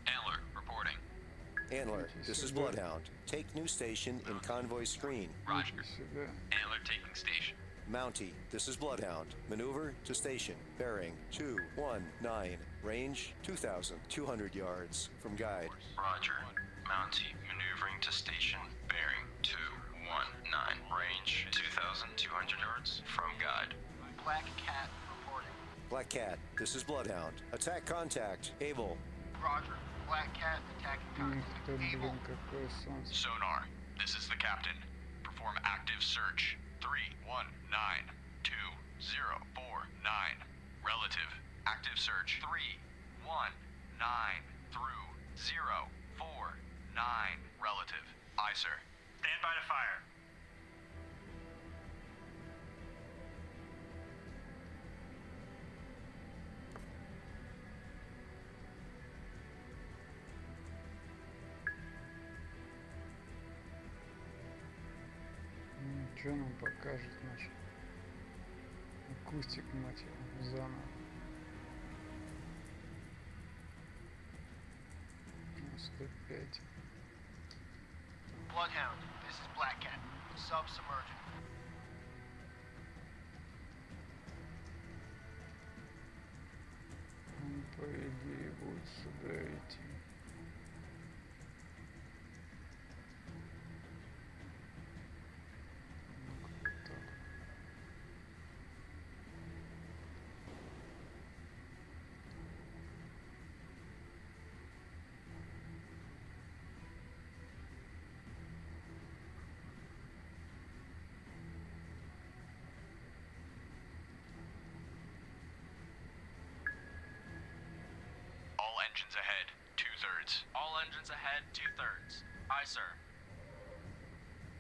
Antler, reporting. Antler, this is Bloodhound. Take new station in convoy screen. Roger. Иди сюда. Antler taking station. Mountie, this is Bloodhound. Maneuver to station. Bearing 219. Range 2,200 yards from guide. Roger. Mountie maneuvering to station. Bearing 219. Range 2,200 yards from guide. Black Cat reporting. Black Cat, this is Bloodhound. Attack contact. Able. Roger. Black Cat attacking Ух contact. ты, Able. блин, какое солнце. Sonar, this is the captain. Perform active search. 3192049. Relative. Active search. 319 through 049. Relative. Aye, sir. Stand by to fire. Что нам покажет наш акустик, мать его, заново? 105. Bloodhound, this is Black Cat. Submerging. Он, по идее, будет сюда идти. Ну, как так. engines ahead, 2/3. All engines ahead, 2/3. Aye, sir.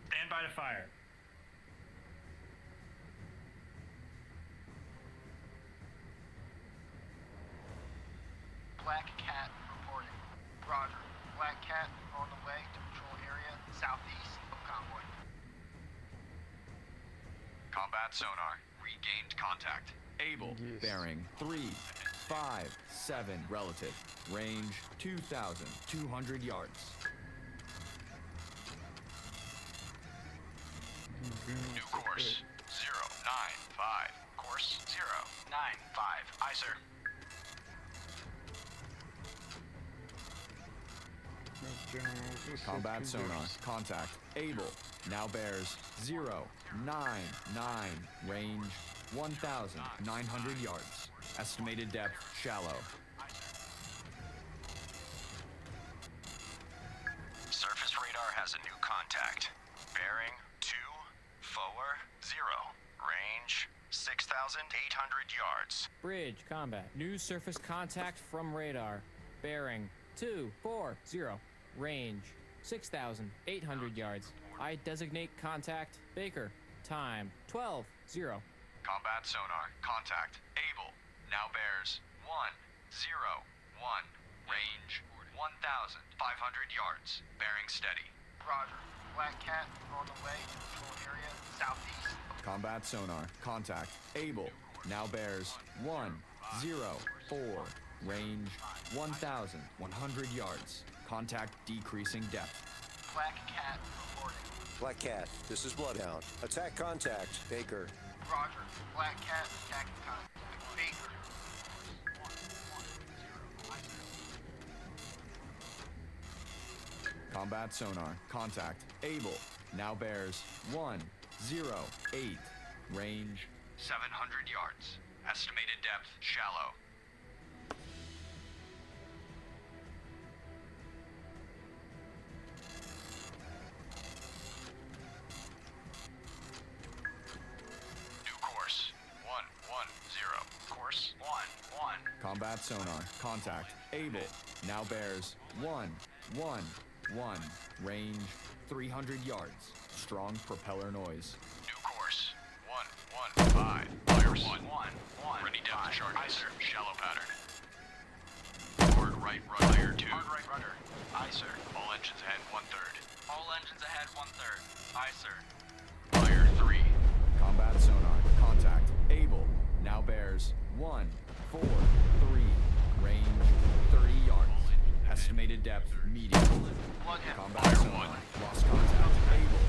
Stand by to fire. Black Cat reporting. Roger. Black Cat on the way to patrol area southeast of convoy. Combat sonar. Regained contact. Able. Yes. Bearing 357 relative. Range 2,200 yards. New course. 095. Course 095. Aye, sir. Combat sonar. Contact. Able. Now bears 099. Range 1,900 yards. Estimated depth shallow. Surface radar has a new contact. Bearing 240. Range 6,800 yards. Bridge combat. New surface contact from radar. Bearing 240. Range 6,800 yards. I designate contact Baker. Time 12:0. Combat sonar. Contact. Able. Now bears 101. Range 1,500 yards. Bearing steady. Roger. Black Cat on the way to patrol area southeast. Combat sonar. Contact. Able. Now bears 104. Range 1,100 yards. Contact decreasing depth. Black Cat reporting. Black Cat, this is Bloodhound. Attack contact, Baker. Roger. Black Cat attacking contact. Baker. Combat sonar. Contact. Able. Now bears 108. Range 700 yards. Estimated depth shallow. New course. 110. Course 11. Combat sonar. Contact. Able. Now bears 111. Range 300 yards. Strong propeller noise. New course. 115. Fires 111. Ready depth charges. Aye, sir. Shallow pattern. Hard right rudder. Fire 2. Hard right rudder. Aye, sir. All engines ahead 1/3. All engines ahead, 1/3. Aye, sir. Fire 3. Combat sonar. Contact. Able. Now bears 143. Range 30 yards. Estimated depth medium. Bloodhound. Combat sonar. Lost contact. Able.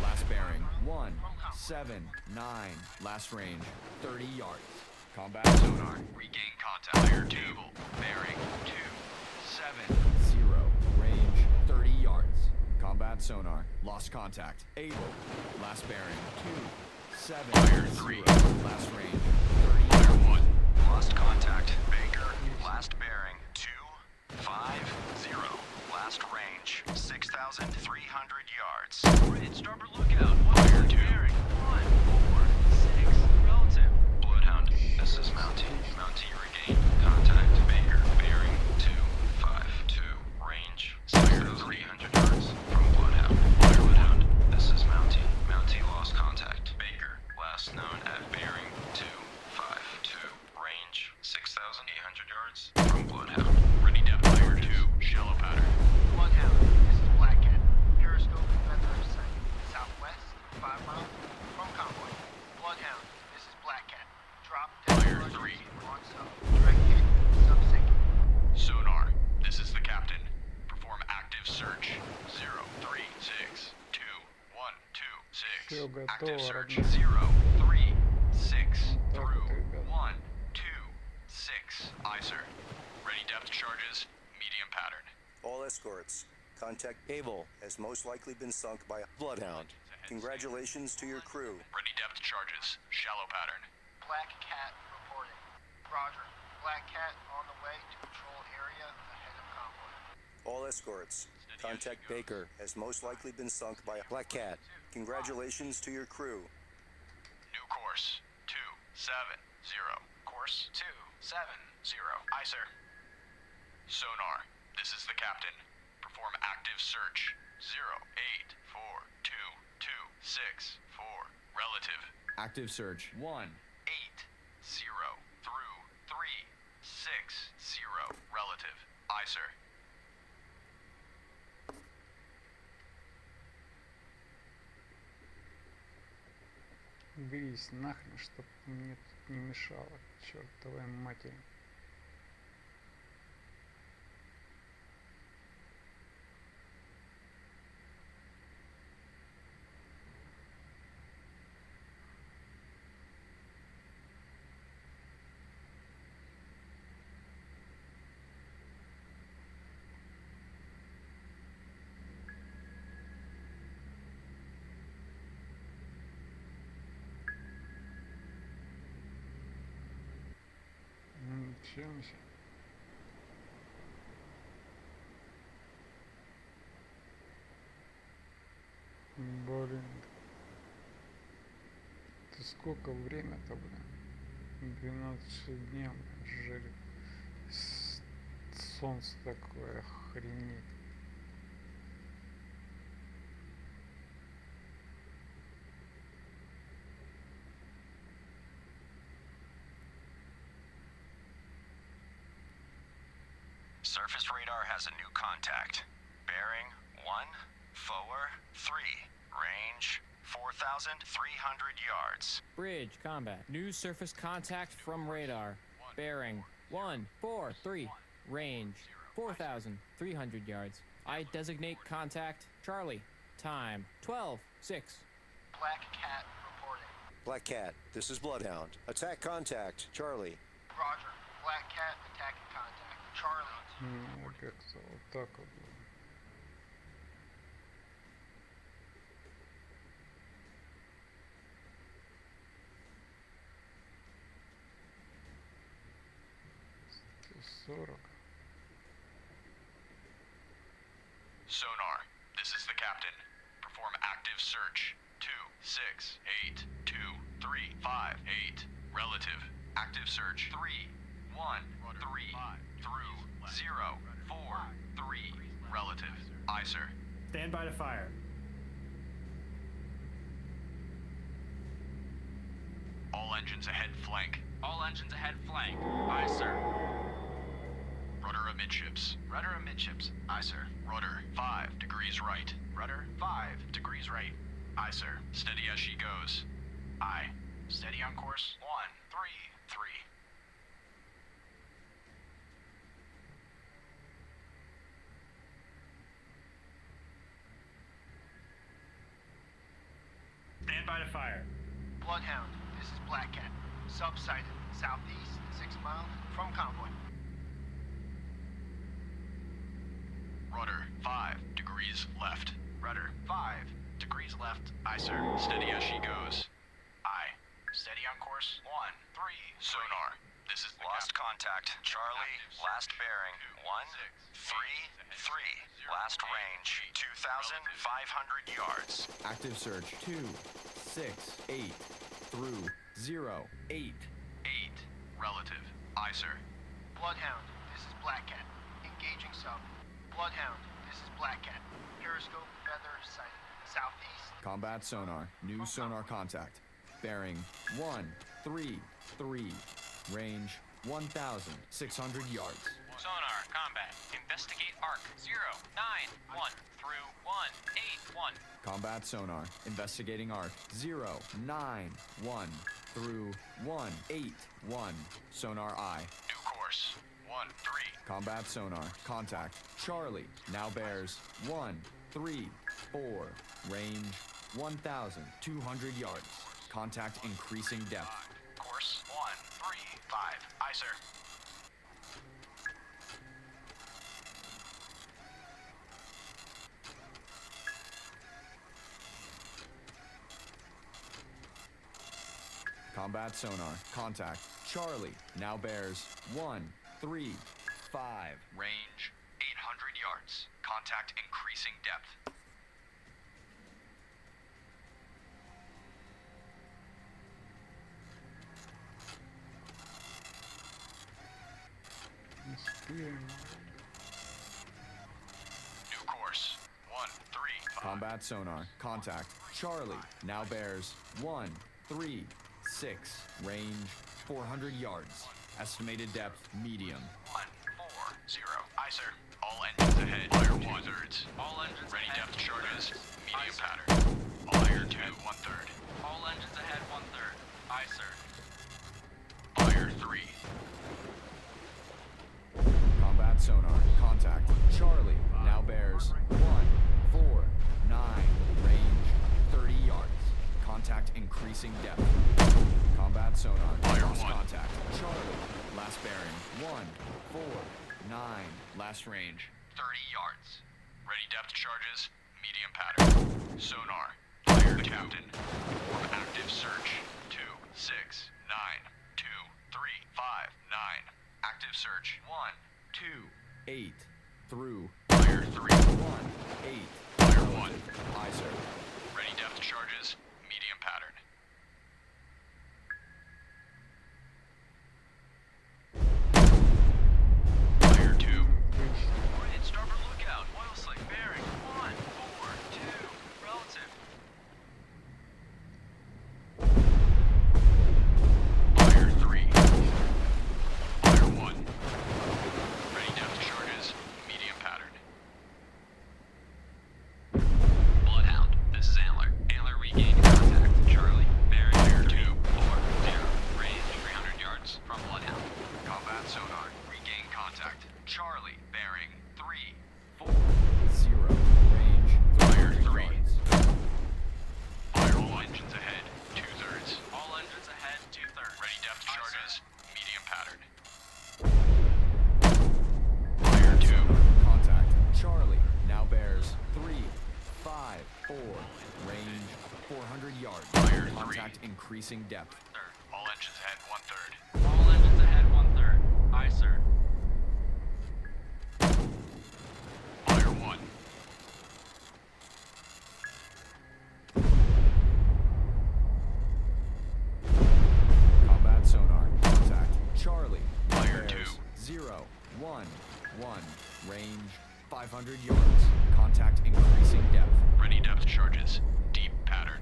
Last bearing 179. Last range 30 yards. Combat sonar. Regain contact. Fire 2. Bearing 270. Range 30 yards. Combat sonar. Lost contact. Able. Last bearing 270. Fire 3. Last range 30 Fire yards. 1. Lost contact. Baker. Last bearing 250. Last range 6,300 yards. Bridge, starboard lookout. Fire 2. Bearing 146. Relative. Bloodhound, this is Mountie. Mountie regained contact. Baker. Bearing 252. Range 6,300 yards from Bloodhound. Bloodhound, this is Mountie. Mountie lost contact. Baker. Last known at bearing 252. Range 6,800 yards from Bloodhound. Ready depth fire 2. Shallow pattern. Bloodhound. This is Black Cat. Periscope and feather in sight. Southwest, 5 miles from convoy. Bloodhound. This is Black Cat. Drop Fire down 3. on sub. Direct hit. Sub sinking. Sonar. This is the captain. Perform active search. 0362. Всё Active готово, search. родной. 036 Вот так through вот, ребят. 126. Aye, sir. Ready depth charges. Medium pattern. All escorts. Contact Able has most likely been sunk by a Bloodhound. Congratulations to your crew. Ready depth charges. Shallow pattern. Black Cat reporting. Roger. Black Cat on the way to patrol area ahead of convoy. All escorts. Contact Baker has most likely been sunk by a Black Cat. Congratulations to your crew. New course. 270. Course 270. Aye, sir. Sonar, this is the captain. Perform active search. 0842264. Relative. Active search 1. 80 through 360. Relative. Aye, sir. Уберись нахрен, чтоб мне тут не мешало, к чертовой матери. Мчимся. Блин. Это сколько время-то, блин? 12 дней, блин, жарит. Солнце такое, охренеть. Surface radar has a new contact. Bearing 143. Range 4,300 yards. Bridge combat. New surface contact from radar. Bearing 143. Range 4,300 yards. I designate contact Charlie. Time 12:06. Black Cat reporting. Black Cat, this is Bloodhound. Attack contact, Charlie. Roger. Black Cat attacking contact. Charlie. Как-то вот так вот. Sonar, this is the captain. Perform active search. 2682358. Relative. Active search. 313 through 043. Relative. Aye, sir. Stand by to fire. All engines ahead flank. All engines ahead flank. Aye, sir. Rudder amidships. Rudder amidships. Aye, sir. Rudder 5 degrees right. Rudder 5 degrees right. Aye, sir. Steady as she goes. Aye. Steady on course. 133. Stand by to fire. Bloodhound, this is Black Cat. Subsided southeast 6 miles from convoy. Rudder 5 degrees left. Rudder 5 degrees left. Aye, sir. Steady as she goes. Aye. Steady on course. 133. Sonar, this is the Lost captain. contact. Charlie, last bearing 133. Last range 2,500 yards. Active search 268 through 08. 8. Relative. Aye, sir. Bloodhound, this is Black Cat. Engaging sub. Bloodhound, this is Black Cat. Periscope feather sighted. Southeast. Combat sonar. New sonar contact. Bearing 133. Range 1,600 yards. Sonar combat. Investigate arc 091 through 181. Combat sonar. Investigating arc 091 through 181. Sonar eye. New course. 13. Combat sonar. Contact. Charlie. Now bears 134. Range 1,200 yards. Contact increasing depth. Course 135. Aye, sir. Combat sonar. Contact. Charlie. Now bears 135. Range 800 yards. Contact increasing depth. Успеем. Combat sonar. Contact. Charlie now bears 136. Range 400 yards. Estimated depth medium. 140. Aye, sir. All engines ahead. Fire 2/3. All engines ready ahead. depth charges. Medium Aye, sir. pattern. Fire 2 1/3. All engines ahead 1/3. Aye, sir. Fire 3. Combat sonar. Contact. Charlie now bears 149. Range 30 yards. Contact increasing depth. Combat sonar. Fire Lost 1. contact. Charlie. Last bearing 149. Last range 30 yards. Ready depth charges. Medium pattern. Sonar. Fire the captain. Perform active search. 2 6 9 2 3 5 9. Active search. 1 2 8 through Fire 3. 1 8. Fire 1. Aye, sir. Ready depth charges. Medium pattern. Fire 2. Right, starboard lookout. Oil slick bearing 142. Relative. Fire 3. Fire 1. Ready depth charges. Medium pattern. Bloodhound. This is Antler. Antler regained contact. Charlie. Bearing Fire 2. 240. Range 300 yards from Bloodhound. Combat sonar. Regain contact. Charlie. Bearing 3 4. 0. Range Fire 300 3. yards. Fire all engines ahead. 2/3. All engines ahead 2/3. Ready depth Aye, charges. sir. Medium pattern. Fire 2. Contact. Charlie now bears 354. Range 400 yards. Fire 3. Contact increasing depth. All engines ahead 1/3. All engines ahead 1/3. Aye, sir. Fire 1. Combat sonar. Contact. Charlie now Fire bears 2. 0 1 1. Range 500 yards. Contact increasing depth. Ready depth charges. Deep pattern.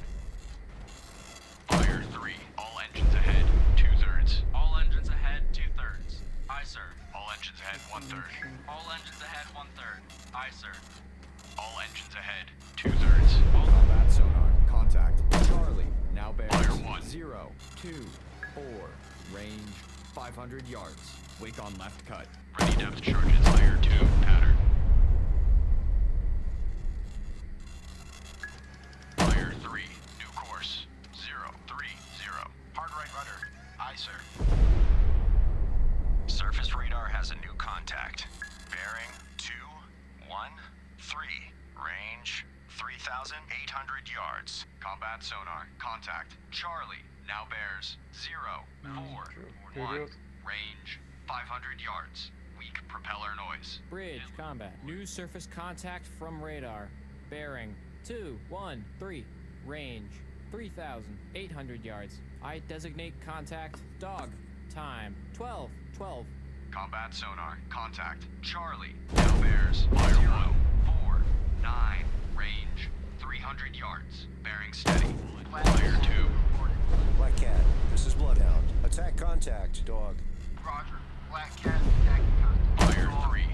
Fire 3. All engines ahead. 2/3. All engines ahead 2/3. Aye, sir. All engines ahead 1/3. All engines ahead 1/3. Aye, sir. All engines ahead. 2/3. Combat sonar. Contact. Charlie now bears Fire 1. 0 2 4. Range 500 yards. Wake on left cut. Ready depth charges. Fire 2. Pattern. Fire 3. New course. 030. Hard right rudder. Aye, sir. Surface radar has a new contact. Bearing 213. Range 3,800 yards. Combat sonar. Contact. Charlie now bears 041. Вперед. Range 500 yards. Weak propeller noise. Bridge combat. New surface contact from radar. Bearing 213. Range 3,800 yards. I designate contact dog. Time 12:12. Combat sonar. Contact. Charlie now bears 049. Range 300 yards. Bearing steady. Fire 2. Black Cat, this is Bloodhound. Attack contact, dog. Roger. Black Cat attacking contact. Fire 3.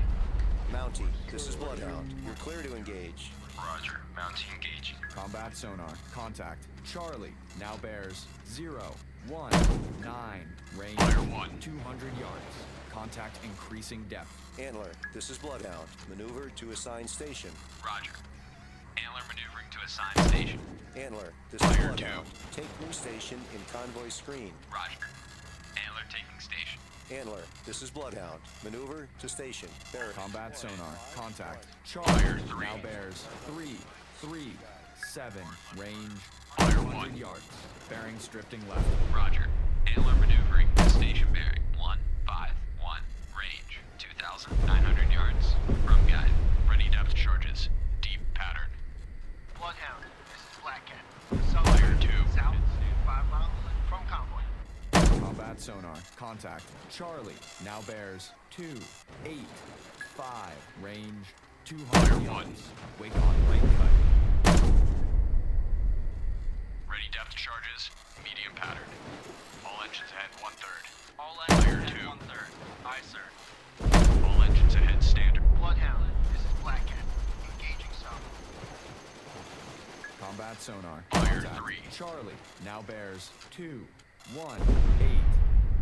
Mountie, this is Bloodhound. You're clear to engage. Roger. Mountie engaging. Combat sonar. Contact. Charlie now bears 019. Range Fire 1. 200 yards. Contact increasing depth. Antler, this is Bloodhound. Maneuver to assigned station. Roger. Antler maneuvering to assigned station. Antler, this is Fire Bloodhound. Take new station in convoy screen. Roger. Antler taking station. Antler, this is Bloodhound. Maneuver to station. Bearing. Combat sonar. Contact. Charlie Fire 3. now bears 337. Range Fire 200 1. yards. Bearings drifting left. Roger. Antler maneuvering to station bearing 151. Range 2,900 yards from guide. Ready depth charges. Deep pattern. Bloodhound, this is Black Cat. Fire 2. South, 5 miles from convoy. Combat sonar. Contact. Charlie now bears 285. Range 200 Fire 1. yards. Wake on right cut. depth charges, medium pattern. All engines ahead 1/3. All engines Fire ahead 2. 1/3. Aye, sir. All engines ahead standard. Bloodhound, this is Black Cat. Engaging sub. Combat sonar. Fire Contact. 3. Charlie now bears 2, 1, 8.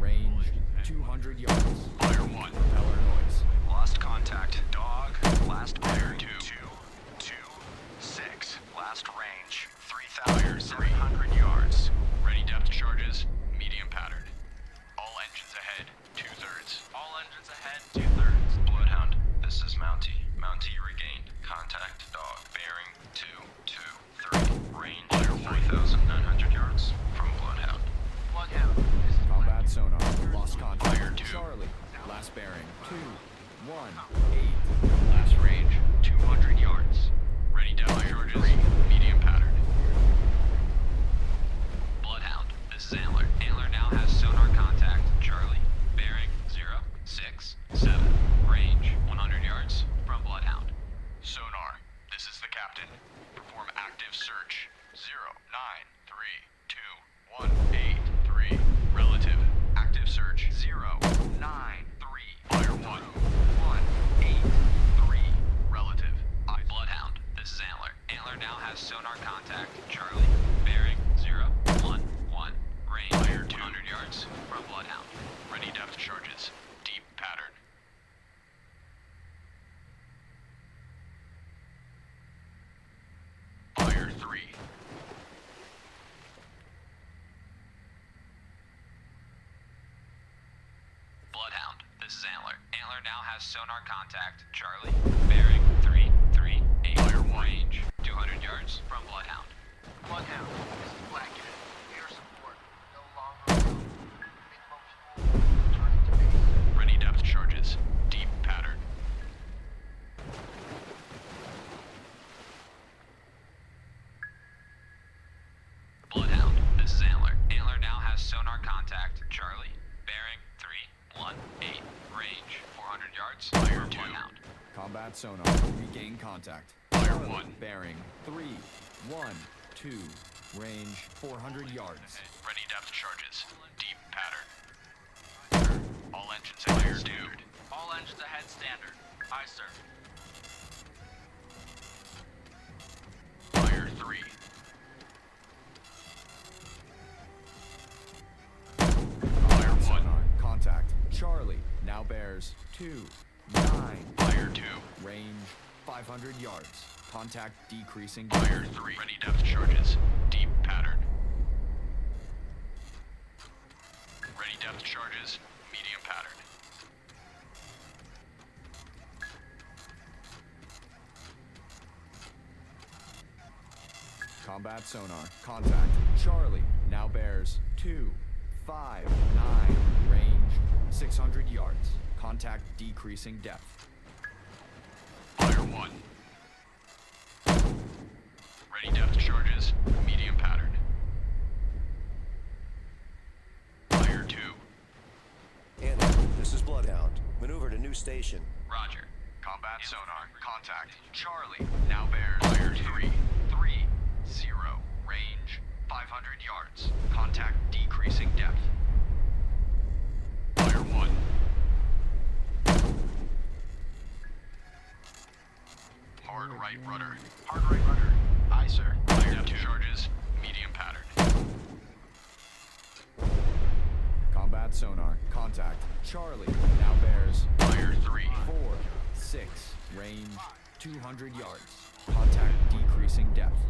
Range 200 yards. Fire 1. Propeller noise. Lost contact. Dog. Last Fire bearing. 2. 2, 6. Last range. Fire 3. 3,700 yards. Ready depth charges, medium pattern. All engines ahead 2/3. All engines ahead 2/3. Bloodhound, this is Mountie. Mountie regained. Contact. Dog. Bearing 2, 2, 3. Range 3,900 yards from Bloodhound. Bloodhound, this is Black Combat Cat. sonar. Lost contact. Fire 2. Charlie. Last bearing 2, 1, 8. Last range 200 yards. Ready depth charges, medium pattern. Bloodhound, this is Antler. Antler now has sonar contact. Charlie, bearing 0, 6, 7. Range 100 yards from Bloodhound. Sonar, this is the captain. Perform active search. 0932183. Relative. Active search. 093. Fire 183. Relative. Bloodhound, this is Antler. Antler now has sonar contact. Charlie, bearing 0, 1, 1. Range Fire 2. 100 yards from Bloodhound. Ready depth charges. Deep pattern. Fire 3. Bloodhound, this is Antler. Antler now has sonar contact. Charlie, bearing 3, 3, 8. Fire 1. Range 200 yards from Bloodhound. Bloodhound, this is Black Cat. Air support. No longer available. Mid-motion. Returning to base. Ready depth charges. Deep pattern. Bloodhound, this is Antler. Antler now has sonar contact. Charlie, bearing 3, 1, 8. Range 400 yards Fire from 2. Bloodhound. Combat sonar. Regain contact. Fire Charlie. 1. Bearing 3, 1, 2. Range 400 yards. Ready depth charges. Deep pattern. All engines ahead standard. All engines ahead standard. Aye, sir. Fire 3. Fire 1. Sonar. Contact. Charlie now bears 2, 9. Fire 2. Range 500 yards. Contact decreasing. Fire 3. Ready depth charges. Deep pattern. Ready depth charges. Medium pattern. Combat sonar. Contact. Charlie now bears 2, 5, 9. Range 600 yards. Contact decreasing depth. Fire 1. Ready depth charges. Medium pattern. Fire 2. Anna, this is Bloodhound. Maneuver to new station. Roger. Combat sonar. Contact. Charlie now bears Fire 3. 3, 0. Range 500 yards. Contact decreasing depth. Fire 1. Hard right rudder. Hard right rudder. Aye, sir. Fire depth charges. Medium pattern. Combat sonar. Contact. Charlie now bears Fire 3. 4, 6. Range 200 yards. Contact decreasing depth.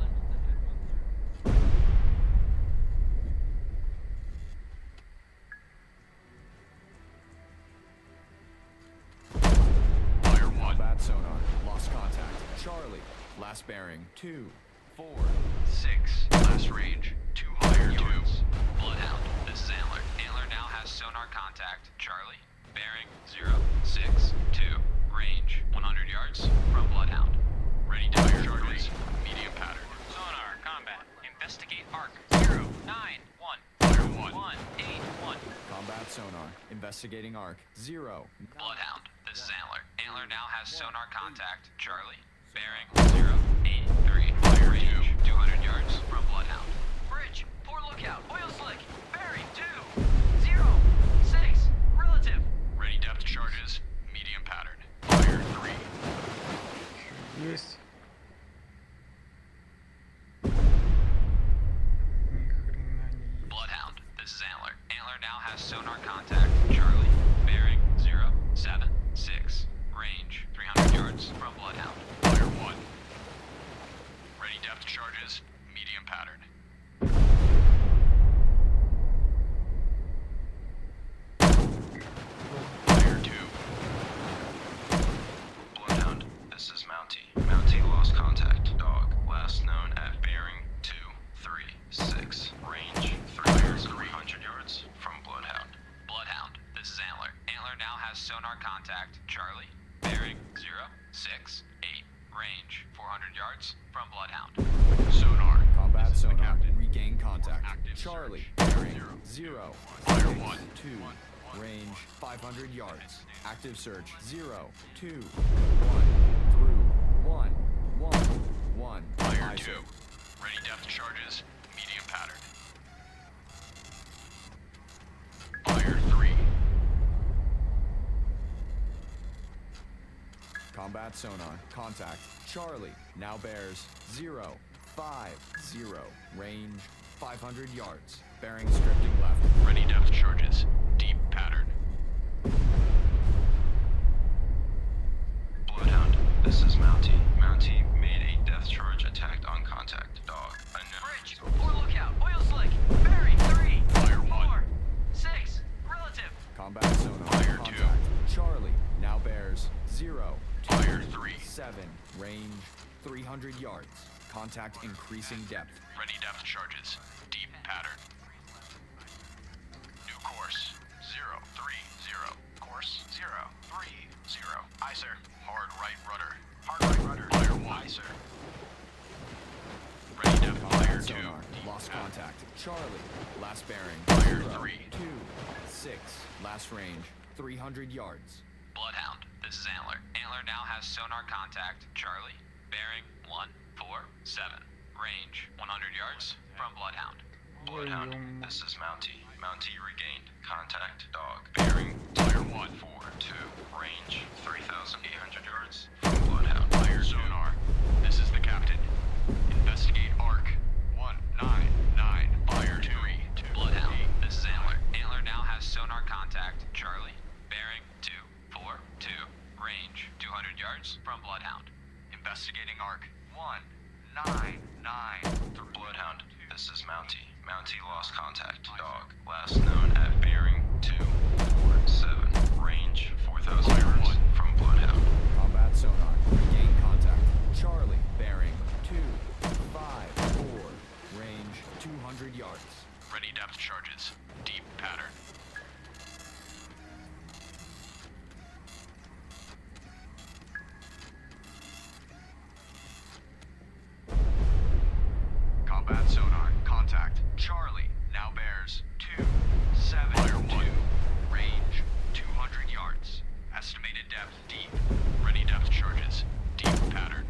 Fire 1. Combat sonar. Lost contact. Charlie. Last bearing 2, 4. 6. Last range 200 yards. Bloodhound, this is Antler. Antler now has sonar contact. Charlie, bearing 0, 6, 2. Range 100 yards from Bloodhound. Ready depth charges. Medium pattern. Sonar, combat. Investigate arc. 0, 9, 1. Fire 1. 1, 8, 1. Combat sonar. Investigating arc. 0. Bloodhound, this is Antler. Antler now has sonar contact. Charlie, bearing 0, 8, 3. Range 200 yards from Bloodhound. Bridge, есть. Ни хрена не есть. Bloodhound, this is Antler. Antler now has sonar contact. Charlie, bearing 076. Range 300 yards from Bloodhound. Fire 1. Ready depth charges, medium pattern. Fire 2. Bloodhound, this is Mountie. Mountie lost contact. Dog, last known at bearing 236. Range 300 yards from Bloodhound. Bloodhound, this is Antler. Antler now has sonar contact. Charlie, bearing 068. Range 400 yards from Bloodhound. Sonar. Combat This is the sonar. captain. Regain contact. Active Charlie. search. Bearing 0. Fire 6, 1. 2. Range 500 yards. Active search. 0, 2, 1. Through. 1, 1, 1. Fire ISO. 2. Ready depth charges, medium pattern. Fire 3. Combat sonar. Contact. Charlie. Now bears 0, 5, 0. Range 500 yards. Bearing drifting left. Ready depth charges, deep pattern. Bloodhound, this is Mountie. Mountie made a depth charge attack on contact. Dog, unknown. Bridge, 4 lookout, oil slick, bearing 3, Fire 1. 4, 6, relative. Combat sonar. Fire Contact. 2. Charlie. Now bears 0, 2, Fire 3. 7. Range 300 yards. Contact increasing depth. Ready depth charges, deep pattern. New course, 030. Course, 030. Aye, sir. Hard right rudder. Hard right rudder. Fire 1. Aye, sir. Ready depth fire Combat 2. sonar. Deep Lost pattern. contact. Charlie. Last bearing. Fire 0, 3. 2, 6. Last range 300 yards. Bloodhound, this is Antler. Antler now has sonar contact. Charlie, bearing 147. Range 100 yards from Bloodhound. Bloodhound, this is Mountie. Mountie regained contact. Dog, bearing Fire 1. 42. Range 3,800 yards from Bloodhound. Fire sonar. This is the captain. Investigate arc. 199. Fire 2. Bloodhound, this is Antler. Antler now has sonar contact. Charlie, bearing 242. Range 200 yards from Bloodhound. Investigating arc. 199. Bloodhound, this is Mountie. Mountie lost contact. Dog, last known at bearing 247. Range 4,000 yards from Bloodhound. Combat sonar. Regain contact. Charlie. Bearing 2, 5, 4. Range 200 yards. Ready depth charges, deep pattern. Combat sonar. Contact. Charlie. Now bears 272. Range 200 yards. Estimated depth deep. Ready depth charges. Deep pattern.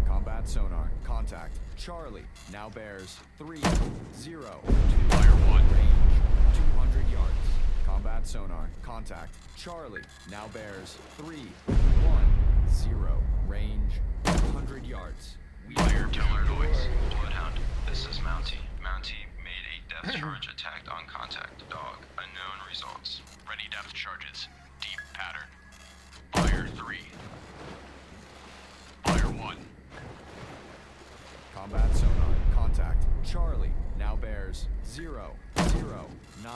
Combat sonar. Contact. Charlie. Now bears 3, 0, 2. Fire 1. Range 200 yards. Combat sonar. Contact. Charlie. Now bears 3, 1, 0. Range 100 yards. Fire teller noise. Bloodhound, this is Mountie. Mountie made a depth charge attack on contact. Dog, unknown results. Ready depth charges. Deep pattern. Fire 3. Fire 1. Combat sonar. Contact. Charlie. Now bears 0, 0, 9.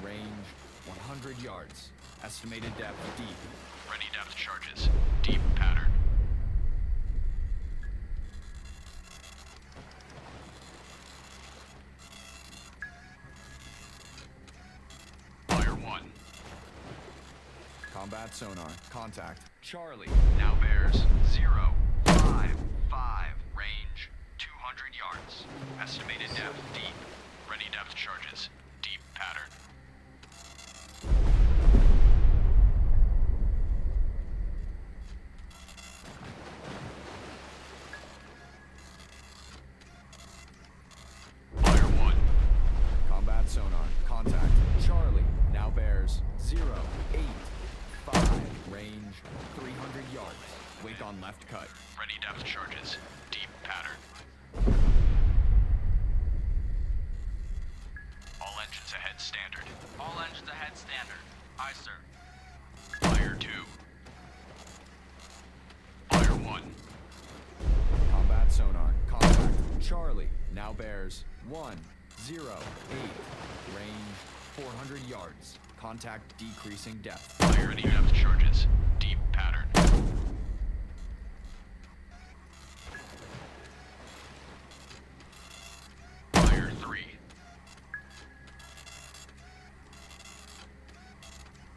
Range 100 yards. Estimated depth deep. Ready depth charges. Deep pattern. Fire 1. Combat sonar. Contact. Charlie. Now bears 0, 5, 5. Range 200 yards. Estimated depth deep. Ready depth charges. Deep pattern. Wake on left cut. Ready depth charges. Deep pattern. All engines ahead standard. All engines ahead standard. Aye, sir. Fire 2. Fire 1. Combat sonar. Contact. Charlie. Now bears 108. Range 400 yards. Contact decreasing depth. Fire ready depth charges. Deep pattern. Fire 3.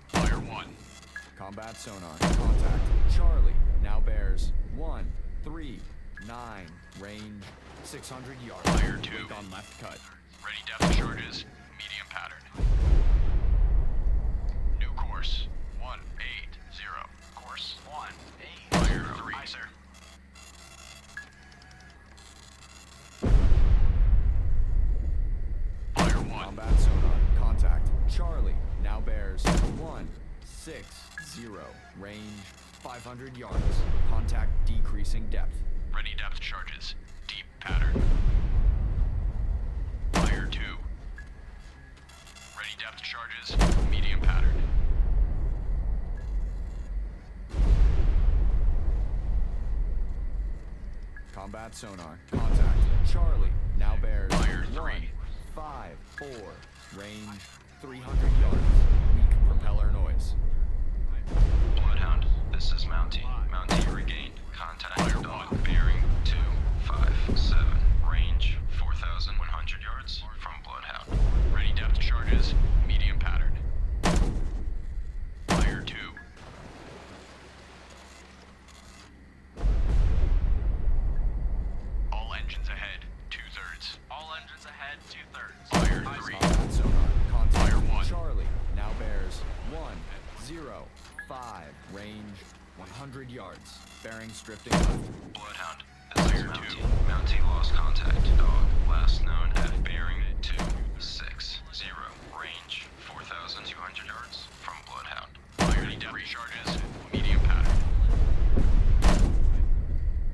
Fire 1. Combat sonar. Contact. Charlie. Now bears 139. Range 600 yards. Fire 2. Wake on left cut. Ready depth charges. Medium pattern. New course. 180. Course 180. Fire 3. Aye, sir. Fire 1. Combat sonar. Contact. Charlie. Now bears 160. Range 500 yards. Contact decreasing depth. Ready depth charges. Deep pattern. Fire 2. Ready depth charges. Medium pattern. Combat sonar. Contact. Charlie. Now bears Fire 3. 154. Range 300 yards. Weak propeller noise. Bloodhound, this is Mountie. Mountie regained. Contact dog. Bearing 257. Range 4,100 yards from Bloodhound. Ready depth charges. Medium pattern. Fire 2. All engines ahead. 2/3. All engines ahead, 2/3. Fire Aye, 3. Combat sonar. Contact. Fire 1. Charlie. Now bears 105. Range 100 yards. Bearings drifting left. Bloodhound, this is Mountie. Mountie lost contact. Dog, last known at bearing 260. Range 4,200 yards from Bloodhound. Fire depth charges. Medium pattern.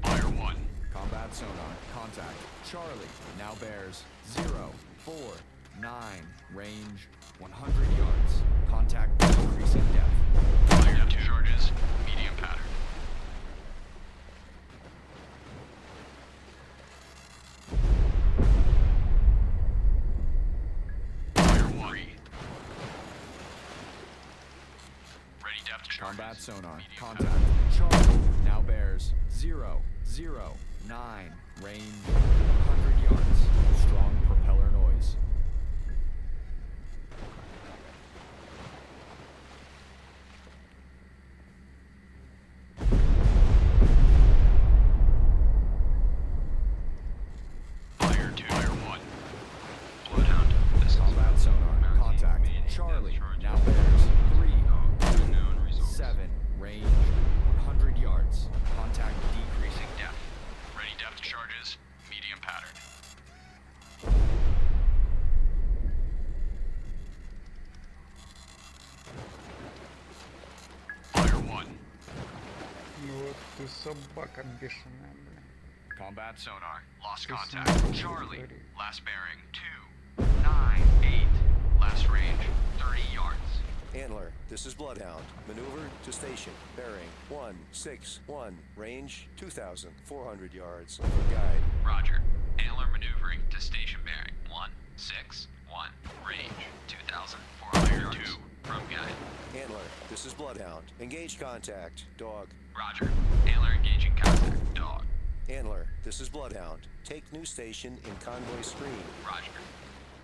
Fire 1. Combat sonar. Contact. Charlie. Now bears 049. Range 100 yards. Contact decreasing depth. Fire depth charges. Medium pattern. Fire 1. Ready depth charges. Combat sonar. Medium Contact. pattern. Charlie. Now bears 009. Range 100 yards. Strong propeller noise. Fire 2. Fire 1. Bloodhound, this is Combat sonar. Mountie. Contact. Maintaining Charlie. depth charges. Now bears Dog, unknown results. 3-7. Range 100 yards. Contact decreasing depth. Ready depth charges. Medium pattern. Fire 1. Ну вот ты собака бешеная, блин. Combat sonar. Lost Just contact. now. Charlie. Sorry. Last bearing. 298. Last range. 30 yards. Antler, this is Bloodhound. Maneuver to station. Bearing 161. Range 2,400 yards. For guide. Roger. Antler maneuvering to station bearing. 161. Range 2,400 yards. 2 from guide. Antler, this is Bloodhound. Engage contact. Dog. Roger. Antler engaging contact. Dog. Antler, this is Bloodhound. Take new station in convoy screen. Roger.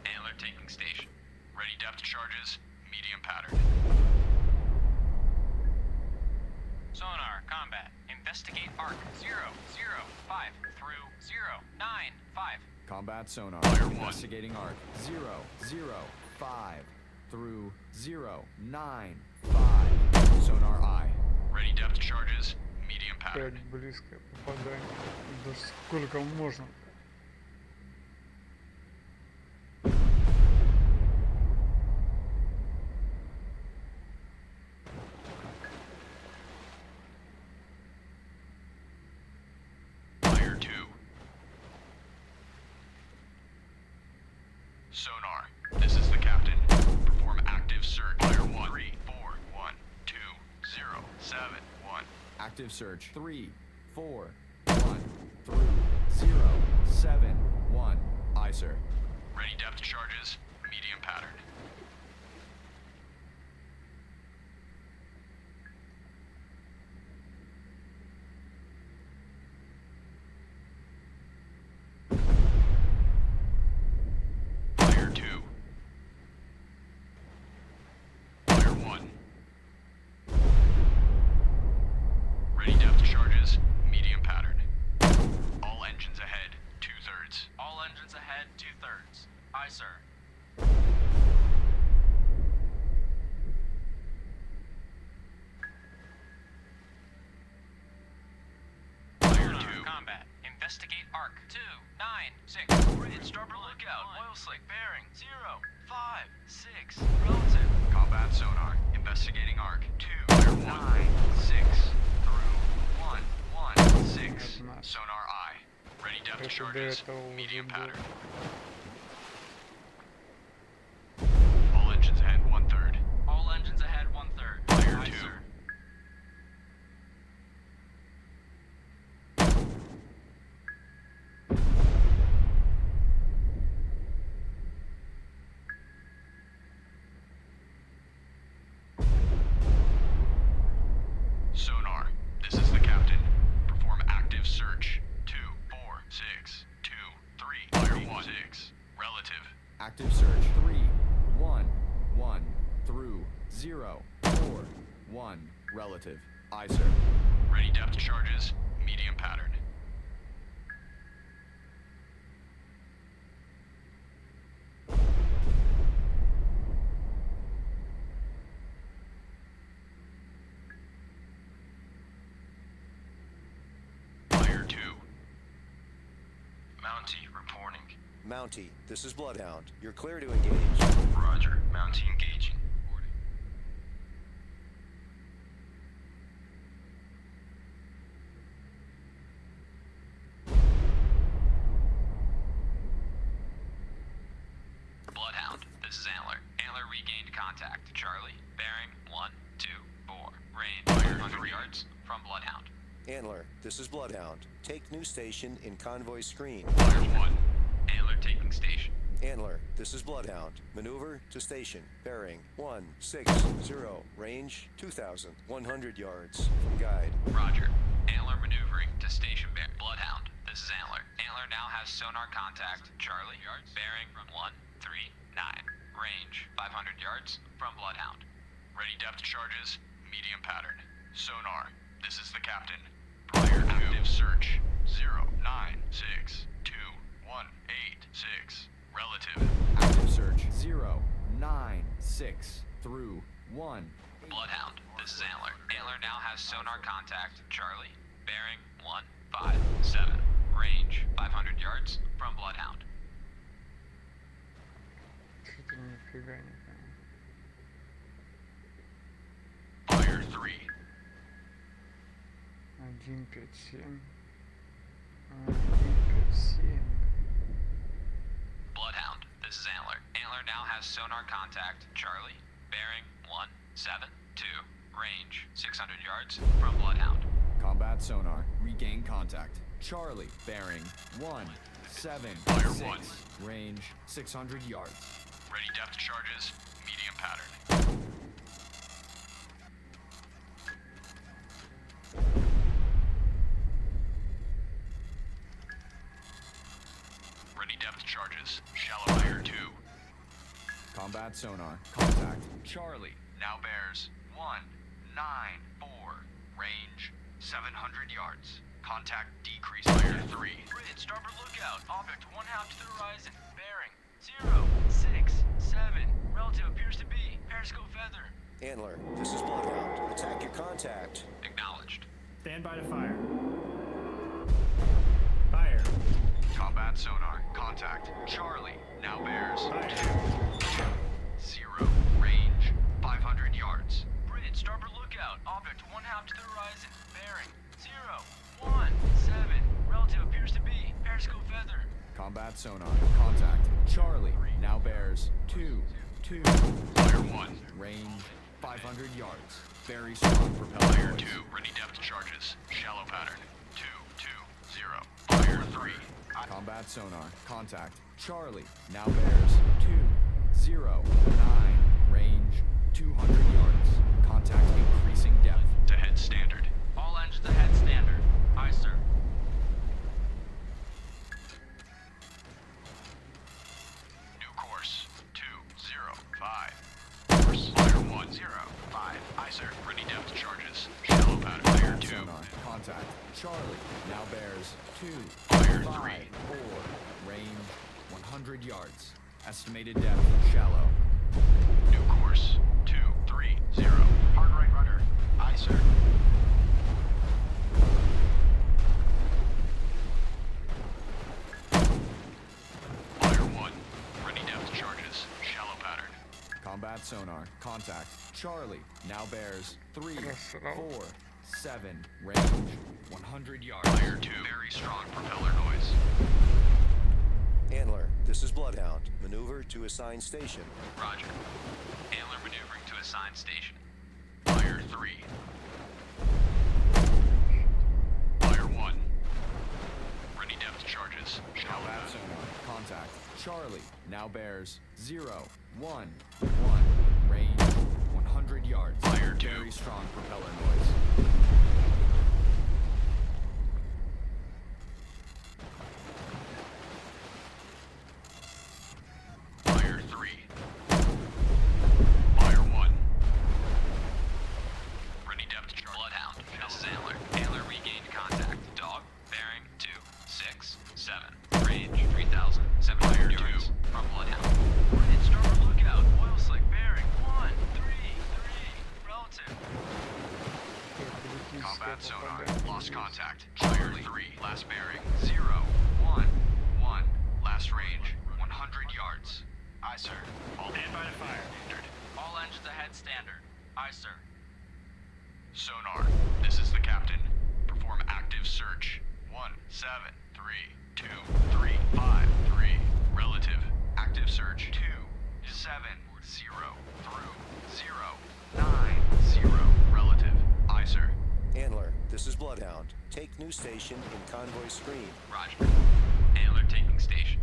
Antler taking station. Ready depth charges. Medium pattern. Sonar, combat. Investigate arc 005 through 095. Combat sonar. Fire 1. Investigating arc 005 through 095. Sonar eye. Ready depth charges. Medium pattern. Опять близкое попадание. Да сколько можно? this is the captain. Perform active search. Fire 1, 3, 4, 1, 2, 0, 7, 1. Active search 3, 4, 1, through 0, 7, 1. Aye, sir. Ready depth charges, medium pattern. Fire 2. Fire 1. Ready depth charges, medium pattern. All engines ahead, 2/3. All engines ahead, 2/3. Aye, sir. Fire 2. Combat. Investigate arc. 2, 9, 6. Bridge, starboard lookout. Oil slick bearing. 0, 5, 6. Relative. Combat sonar. Investigating arc. 2, 9, 6. Through 1, 1, 6. Sonar eye. Ready depth Это до charges. этого уже Medium было. pattern. All engines ahead, 1/3. All engines ahead, 1/3. Fire Aye, 2. sir. Sonar. This is the captain. Perform active search. 2, 4, 6, 2, 3. Fire 1, 6. Relative. Active search 3, 1, 1, through 0, 4, 1. Relative. Aye, sir. Ready depth charges. Medium pattern. Fire 2. Mountie reporting. Mountie, this is Bloodhound. You're clear to engage. Roger. Mountie engaging. Reporting. Bloodhound, this is Antler. Antler regained contact. Charlie, bearing 1, 2, 4. Range 100 yards from Bloodhound. Antler, this is Bloodhound. Take new station in convoy screen. Fire 1. Antler taking station. Antler, this is Bloodhound. Maneuver to station. Bearing 160. Range 2,100 yards from guide. Roger. Antler maneuvering to station bearing. Bloodhound, this is Antler. Antler now has sonar contact. Charlie, bearing 139. Range 500 yards from Bloodhound. Ready depth charges. Medium pattern. Sonar. This is the captain. Fire Active search. 0, 9, 6, 2, 1, 8, 6. Relative. Active search 0, 9, 6, through 1. Bloodhound, this is Antler. Antler now has sonar contact. Charlie, bearing 157. Range 500 yards from Bloodhound. Что-то нифига не понял. Fire 3. 157. 157. Bloodhound, this is Antler. Antler now has sonar contact. Charlie, bearing 172. Range 600 yards from Bloodhound. Combat sonar. Regain contact. Charlie, bearing 176. Fire 1. Range 600 yards. Ready depth charges. Medium pattern. Ready depth charges. Shallow fire 2. Combat sonar. Contact. Charlie now bears 194. Range 700 yards. Contact decrease fire 3. Bridge, starboard lookout. Object 1/2 to the horizon. Bearing 0, 6, 7. Relative appears to be periscope feather. Antler, this is Bloodhound. Attack your contact. Acknowledged. Stand by to fire. Fire. Combat sonar. Contact. Charlie now bears Fire. 0. Range 500 yards. Bridge, starboard lookout. Object 1/2 to the horizon. Bearing 0, 1, 7. Relative appears to be periscope feather. Combat sonar. Contact. Charlie. Now bears 2, 2. Fire 1. Range 500 yards. Very strong propeller Fire noise. 2. Ready depth charges. Shallow pattern. 2, 2, 0. Fire 3. Combat sonar. Contact. Charlie. Now bears 2, 0, 9. Range 200 yards. Contact increasing depth. To head standard. All engines ahead standard. Aye, sir. New course. 2, 0, 5. Course. Fire 1, 0, 5. Aye, sir. Ready depth charges. Shallow pattern. Fire 2. Sonar. Contact. Charlie. Now bears 2, Fire 5, 3. 4. Range 100 yards. Estimated depth shallow. New course. 2, 3, 0. Hard right rudder. Aye, sir. Fire 1. Ready depth charges. Shallow pattern. Combat sonar. Contact. Charlie. Now bears 3, 4, 7. Range 100 yards. Fire 2. Very strong propeller noise. Antler, this is Bloodhound. Maneuver to assigned station. Roger. Antler maneuvering to assigned station. Fire 3. Fire 1. Ready depth charges. Shallow Combat pattern. sonar. Contact. Charlie. Now bears 0, 1, 1. Range 100 yards. Fire 2. Very strong propeller noise. Fire 3. Fire 1. Ready depth charge. Bloodhound. This is Antler. Antler regained contact. Dog. Bearing 2, 6, 7. Range 3,700 yards. From Bloodhound. Coordinate starboard lookout. Oil slick bearing 1, 3, 3. Relative. Combat sonar. Lost contact. Fire 3. Last bearing 0, 1, 1. Last range 100 yards. Aye, sir. All stand by to fire. All engines ahead standard. Aye, sir. Sonar. This is the captain. Perform active search. 1, 7, 3, 2, 3, 5, 3. Relative. Active search. 2, 7, 0, through 0, 9, 0. Relative. Aye, sir. Antler, this is Bloodhound. Take new station in convoy screen. Roger. Antler taking station.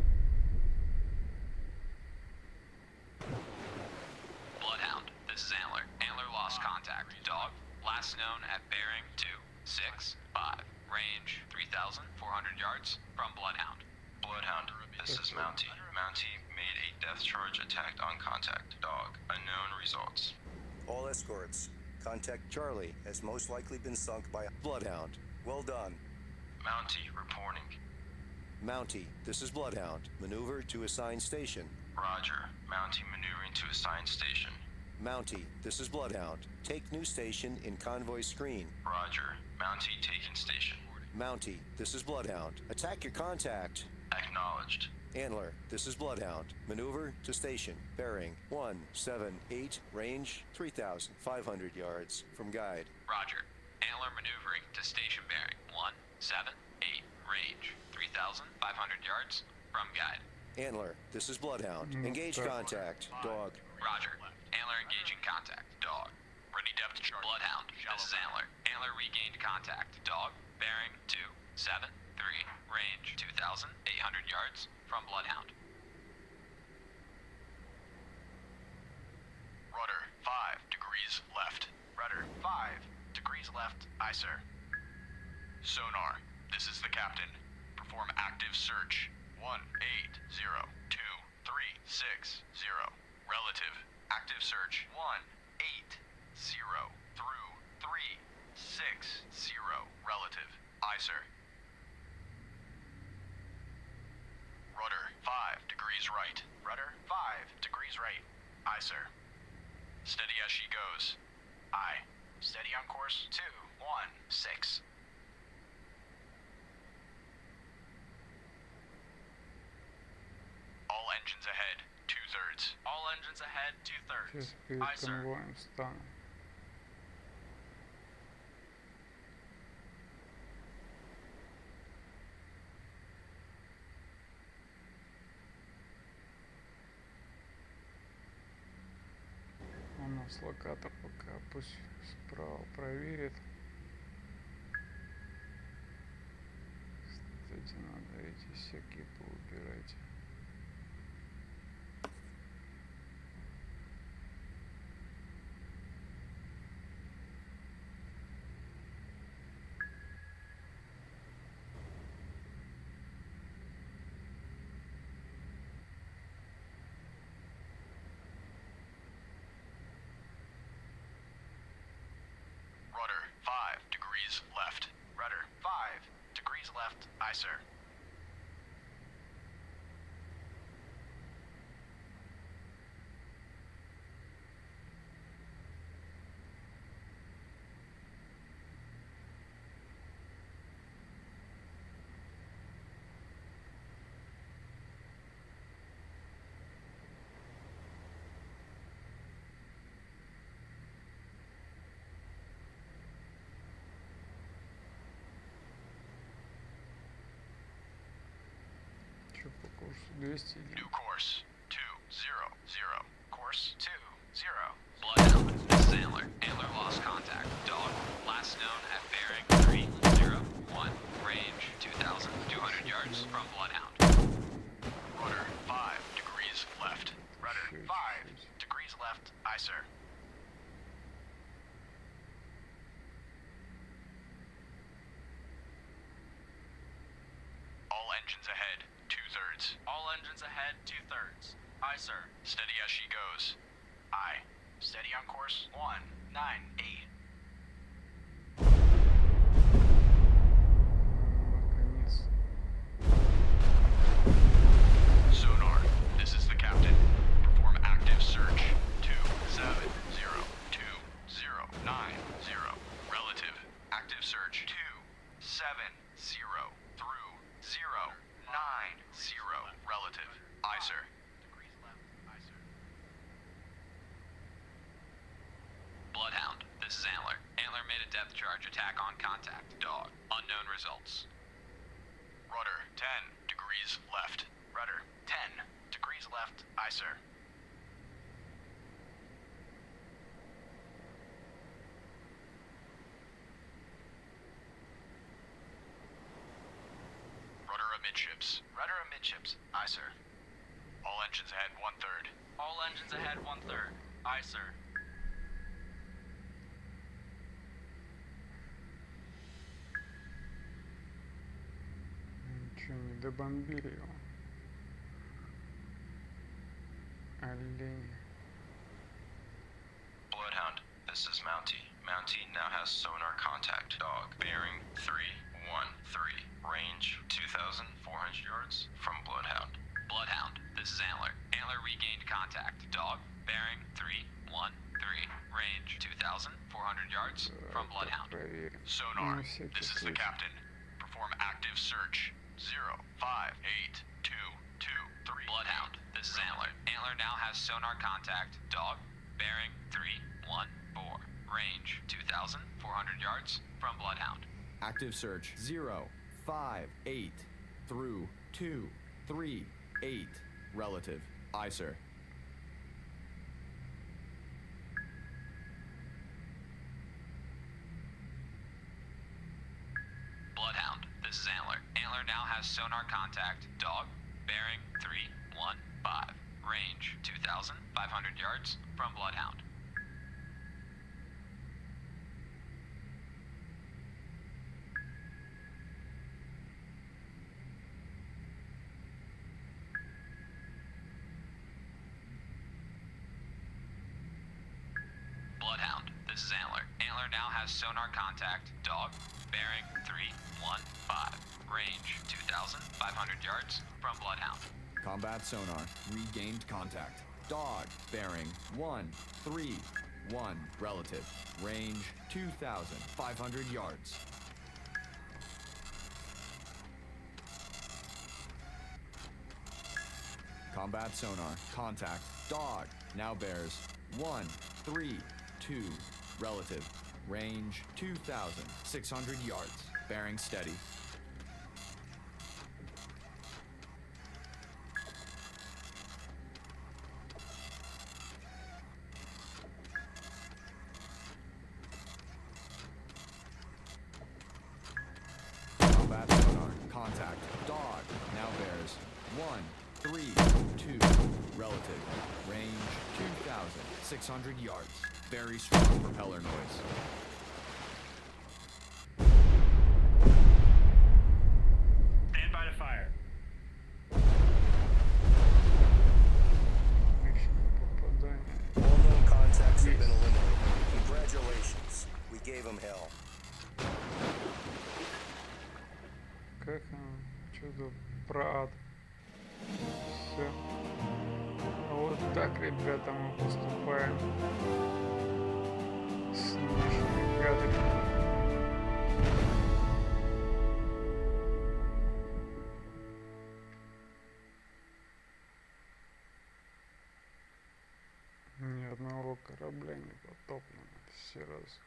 Bloodhound. This is Antler. Antler lost contact. Dog. Last known at bearing 2, 6, 5. Range 3,400 yards from Bloodhound. Bloodhound, this is Mountie. Mountie made a depth charge attack on contact. Dog, unknown results. All escorts. Contact Charlie has most likely been sunk by a Bloodhound. Well done. Mountie reporting. Mountie, this is Bloodhound. Maneuver to assigned station. Roger. Mountie maneuvering to assigned station. Mountie, this is Bloodhound. Take new station in convoy screen. Roger. Mountie taking station. Mountie, this is Bloodhound. Attack your contact. Acknowledged. Antler, this is Bloodhound. Maneuver to station. Bearing 178. Range 3,500 yards from guide. Roger. Antler maneuvering to station bearing 178. Range 3,500 yards from guide. Antler, this is Bloodhound. Engage contact. Dog. Roger. Antler engaging contact. Dog. Ready depth charge. Bloodhound. This is Antler. Antler regained contact. Dog. Bearing 2, 7, 3. Range 2,800 yards from Bloodhound. Rudder 5 degrees left. Rudder 5 degrees left. Aye, sir. Sonar. This is the captain. Perform active search. 1, 8, 0, 2, 3, 6, 0. Relative. Active search. 1, 8, 0, through 3, 6, 0. Relative. Aye, sir. Rudder 5 degrees right. Rudder 5 degrees right. Aye, sir. Steady as she goes. Aye. Steady on course 2, 1, 6. All engines ahead. 2/3. All engines ahead 2/3. Сейчас перед Aye, sir. конвоем встану. нас локатор пока пусть справа проверит. Кстати, надо эти всякие поубирать. Rudder, 5 degrees left. Rudder, 5 degrees left. Aye, sir. Что по курсу 200 идем? New course, 200. Course 20. Bloodhound, this is Antler. Antler lost contact. Dog, last known at bearing 301. Range 2,200 yards from Bloodhound. Rudder, 5 degrees left. Rudder, 5 degrees left. Aye, sir. All engines ahead, 2/3. All engines ahead, 2/3. Aye, sir. Steady as she goes. Aye. Steady on course 198. Наконец. Sonar, this is the captain. Perform active search. 2702090. Relative. Active search. 270 through 090. Relative. Aye, sir. Bloodhound, this is Antler. Antler made a depth charge attack on contact. Dog, unknown results. Rudder, 10 degrees left. Rudder, 10 degrees left. Aye, sir. Rudder amidships. Rudder amidships. Aye, sir. All engines ahead, 1/3. All engines ahead, 1/3. Aye, sir. Ничего, не добомбили его. Олень. Bloodhound, this is Mountie. Mountie now has sonar contact. Dog, bearing 313. Range 2,400 yards from Bloodhound. Bloodhound, this is Antler. Antler regained contact. Dog, bearing 313. Range 2,400 yards from Bloodhound. Проверим. Sonar, На всякий this is the случай. captain. Perform active search. 0582223. Bloodhound, this is Antler. Antler now has sonar contact. Dog, bearing 314. Range 2,400 yards from Bloodhound. Active search 058 through 238. Relative. Aye, sir. Bloodhound, this is Antler. Antler now has sonar contact. Dog, bearing 315. Range 2,500 yards from Bloodhound. Bloodhound, this is Antler. Antler now has sonar contact. Dog, bearing 315. Range 2,500 yards from Bloodhound. Combat sonar. Regained contact. Dog. Bearing 131. Relative. Range 2,500 yards. Combat sonar. Contact. Dog. Now bears 132. Relative. Range 2,600 yards. Bearing steady. 3, 2, relative. Range 2,600 yards. Very strong propeller noise. Stand by to fire. Попадание. All known contacts have been eliminated. Congratulations. We gave them hell. Как оно? Что-то про ад. Все. Вот так, ребята, мы поступаем с нашими гадами. Ни одного корабля не потоплено. Все раз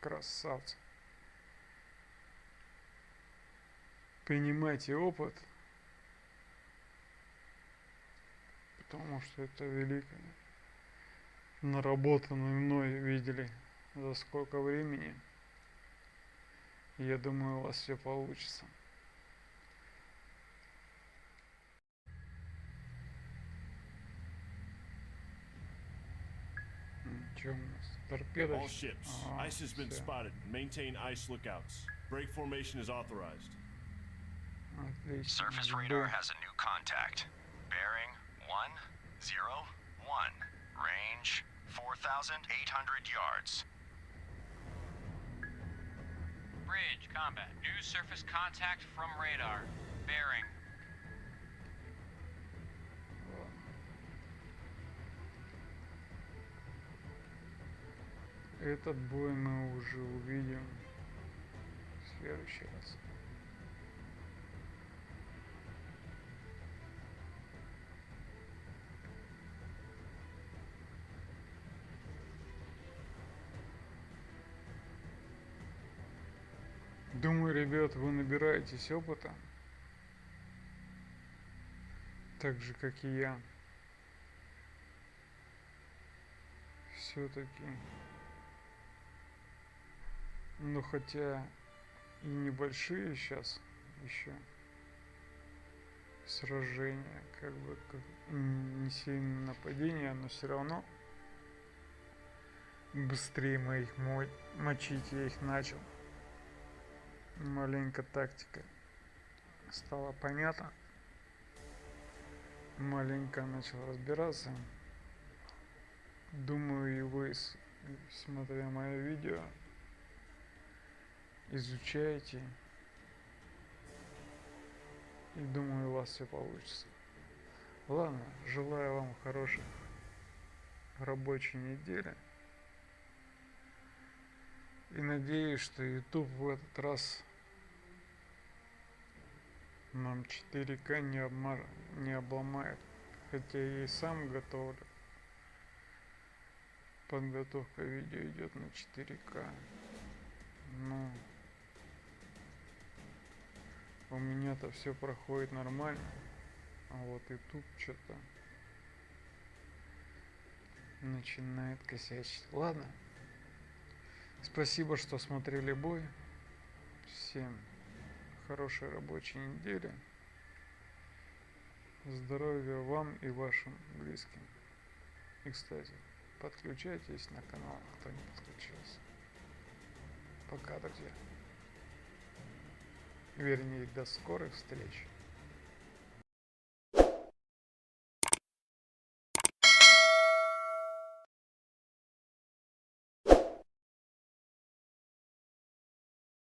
красавцы. Принимайте опыт, потому что это великое. Наработанное мной видели за сколько времени. Я думаю, у вас все получится. Что у нас? Торпеда? All ships. Ice has been spotted. Maintain ice lookouts. Break formation is authorized. Отлично. Surface radar has a new contact. Bearing 101. Range 4,800 yards. Bridge, combat. New surface contact from radar. Bearing. Этот бой мы уже увидим в следующий раз. Думаю, ребят, вы набираетесь опыта, так же, как и я. Все-таки, ну хотя и небольшие сейчас еще сражения, как бы не сильное нападение, но все равно быстрее моих мочить я их начал. Маленько тактика стала понятна. Маленько начал разбираться. Думаю, и вы, смотря мое видео, изучаете. И думаю, у вас все получится. Ладно, желаю вам хорошей рабочей недели. И надеюсь, что YouTube в этот раз нам 4К не обломает. Хотя я и сам готовлю. Подготовка видео идет на 4К. Но у меня-то все проходит нормально. А вот YouTube что-то начинает косячить. Ладно. Спасибо, что смотрели бой. Всем хорошей рабочей недели. Здоровья вам и вашим близким. И, кстати, подключайтесь на канал, кто не подключился. Пока, друзья. Вернее, до скорых встреч.